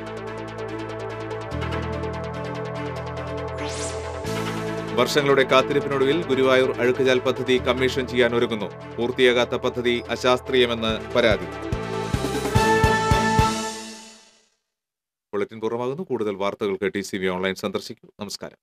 വർഷങ്ങളുടെ കാത്തിരിപ്പിനൊടുവിൽ ഗുരുവായൂർ അഴുക്കുചാൽ പദ്ധതി കമ്മീഷൻ ചെയ്യാൻ ഒരുങ്ങുന്നു. പൂർത്തിയാകാത്ത പദ്ധതി അശാസ്ത്രീയമെന്ന് പരാതി. ബുള്ളറ്റിൻ പൂർണ്ണമാകുന്നു. കൂടുതൽ വാർത്തകൾക്ക് TCV ഓൺലൈൻ സന്ദർശിക്കൂ. നമസ്കാരം.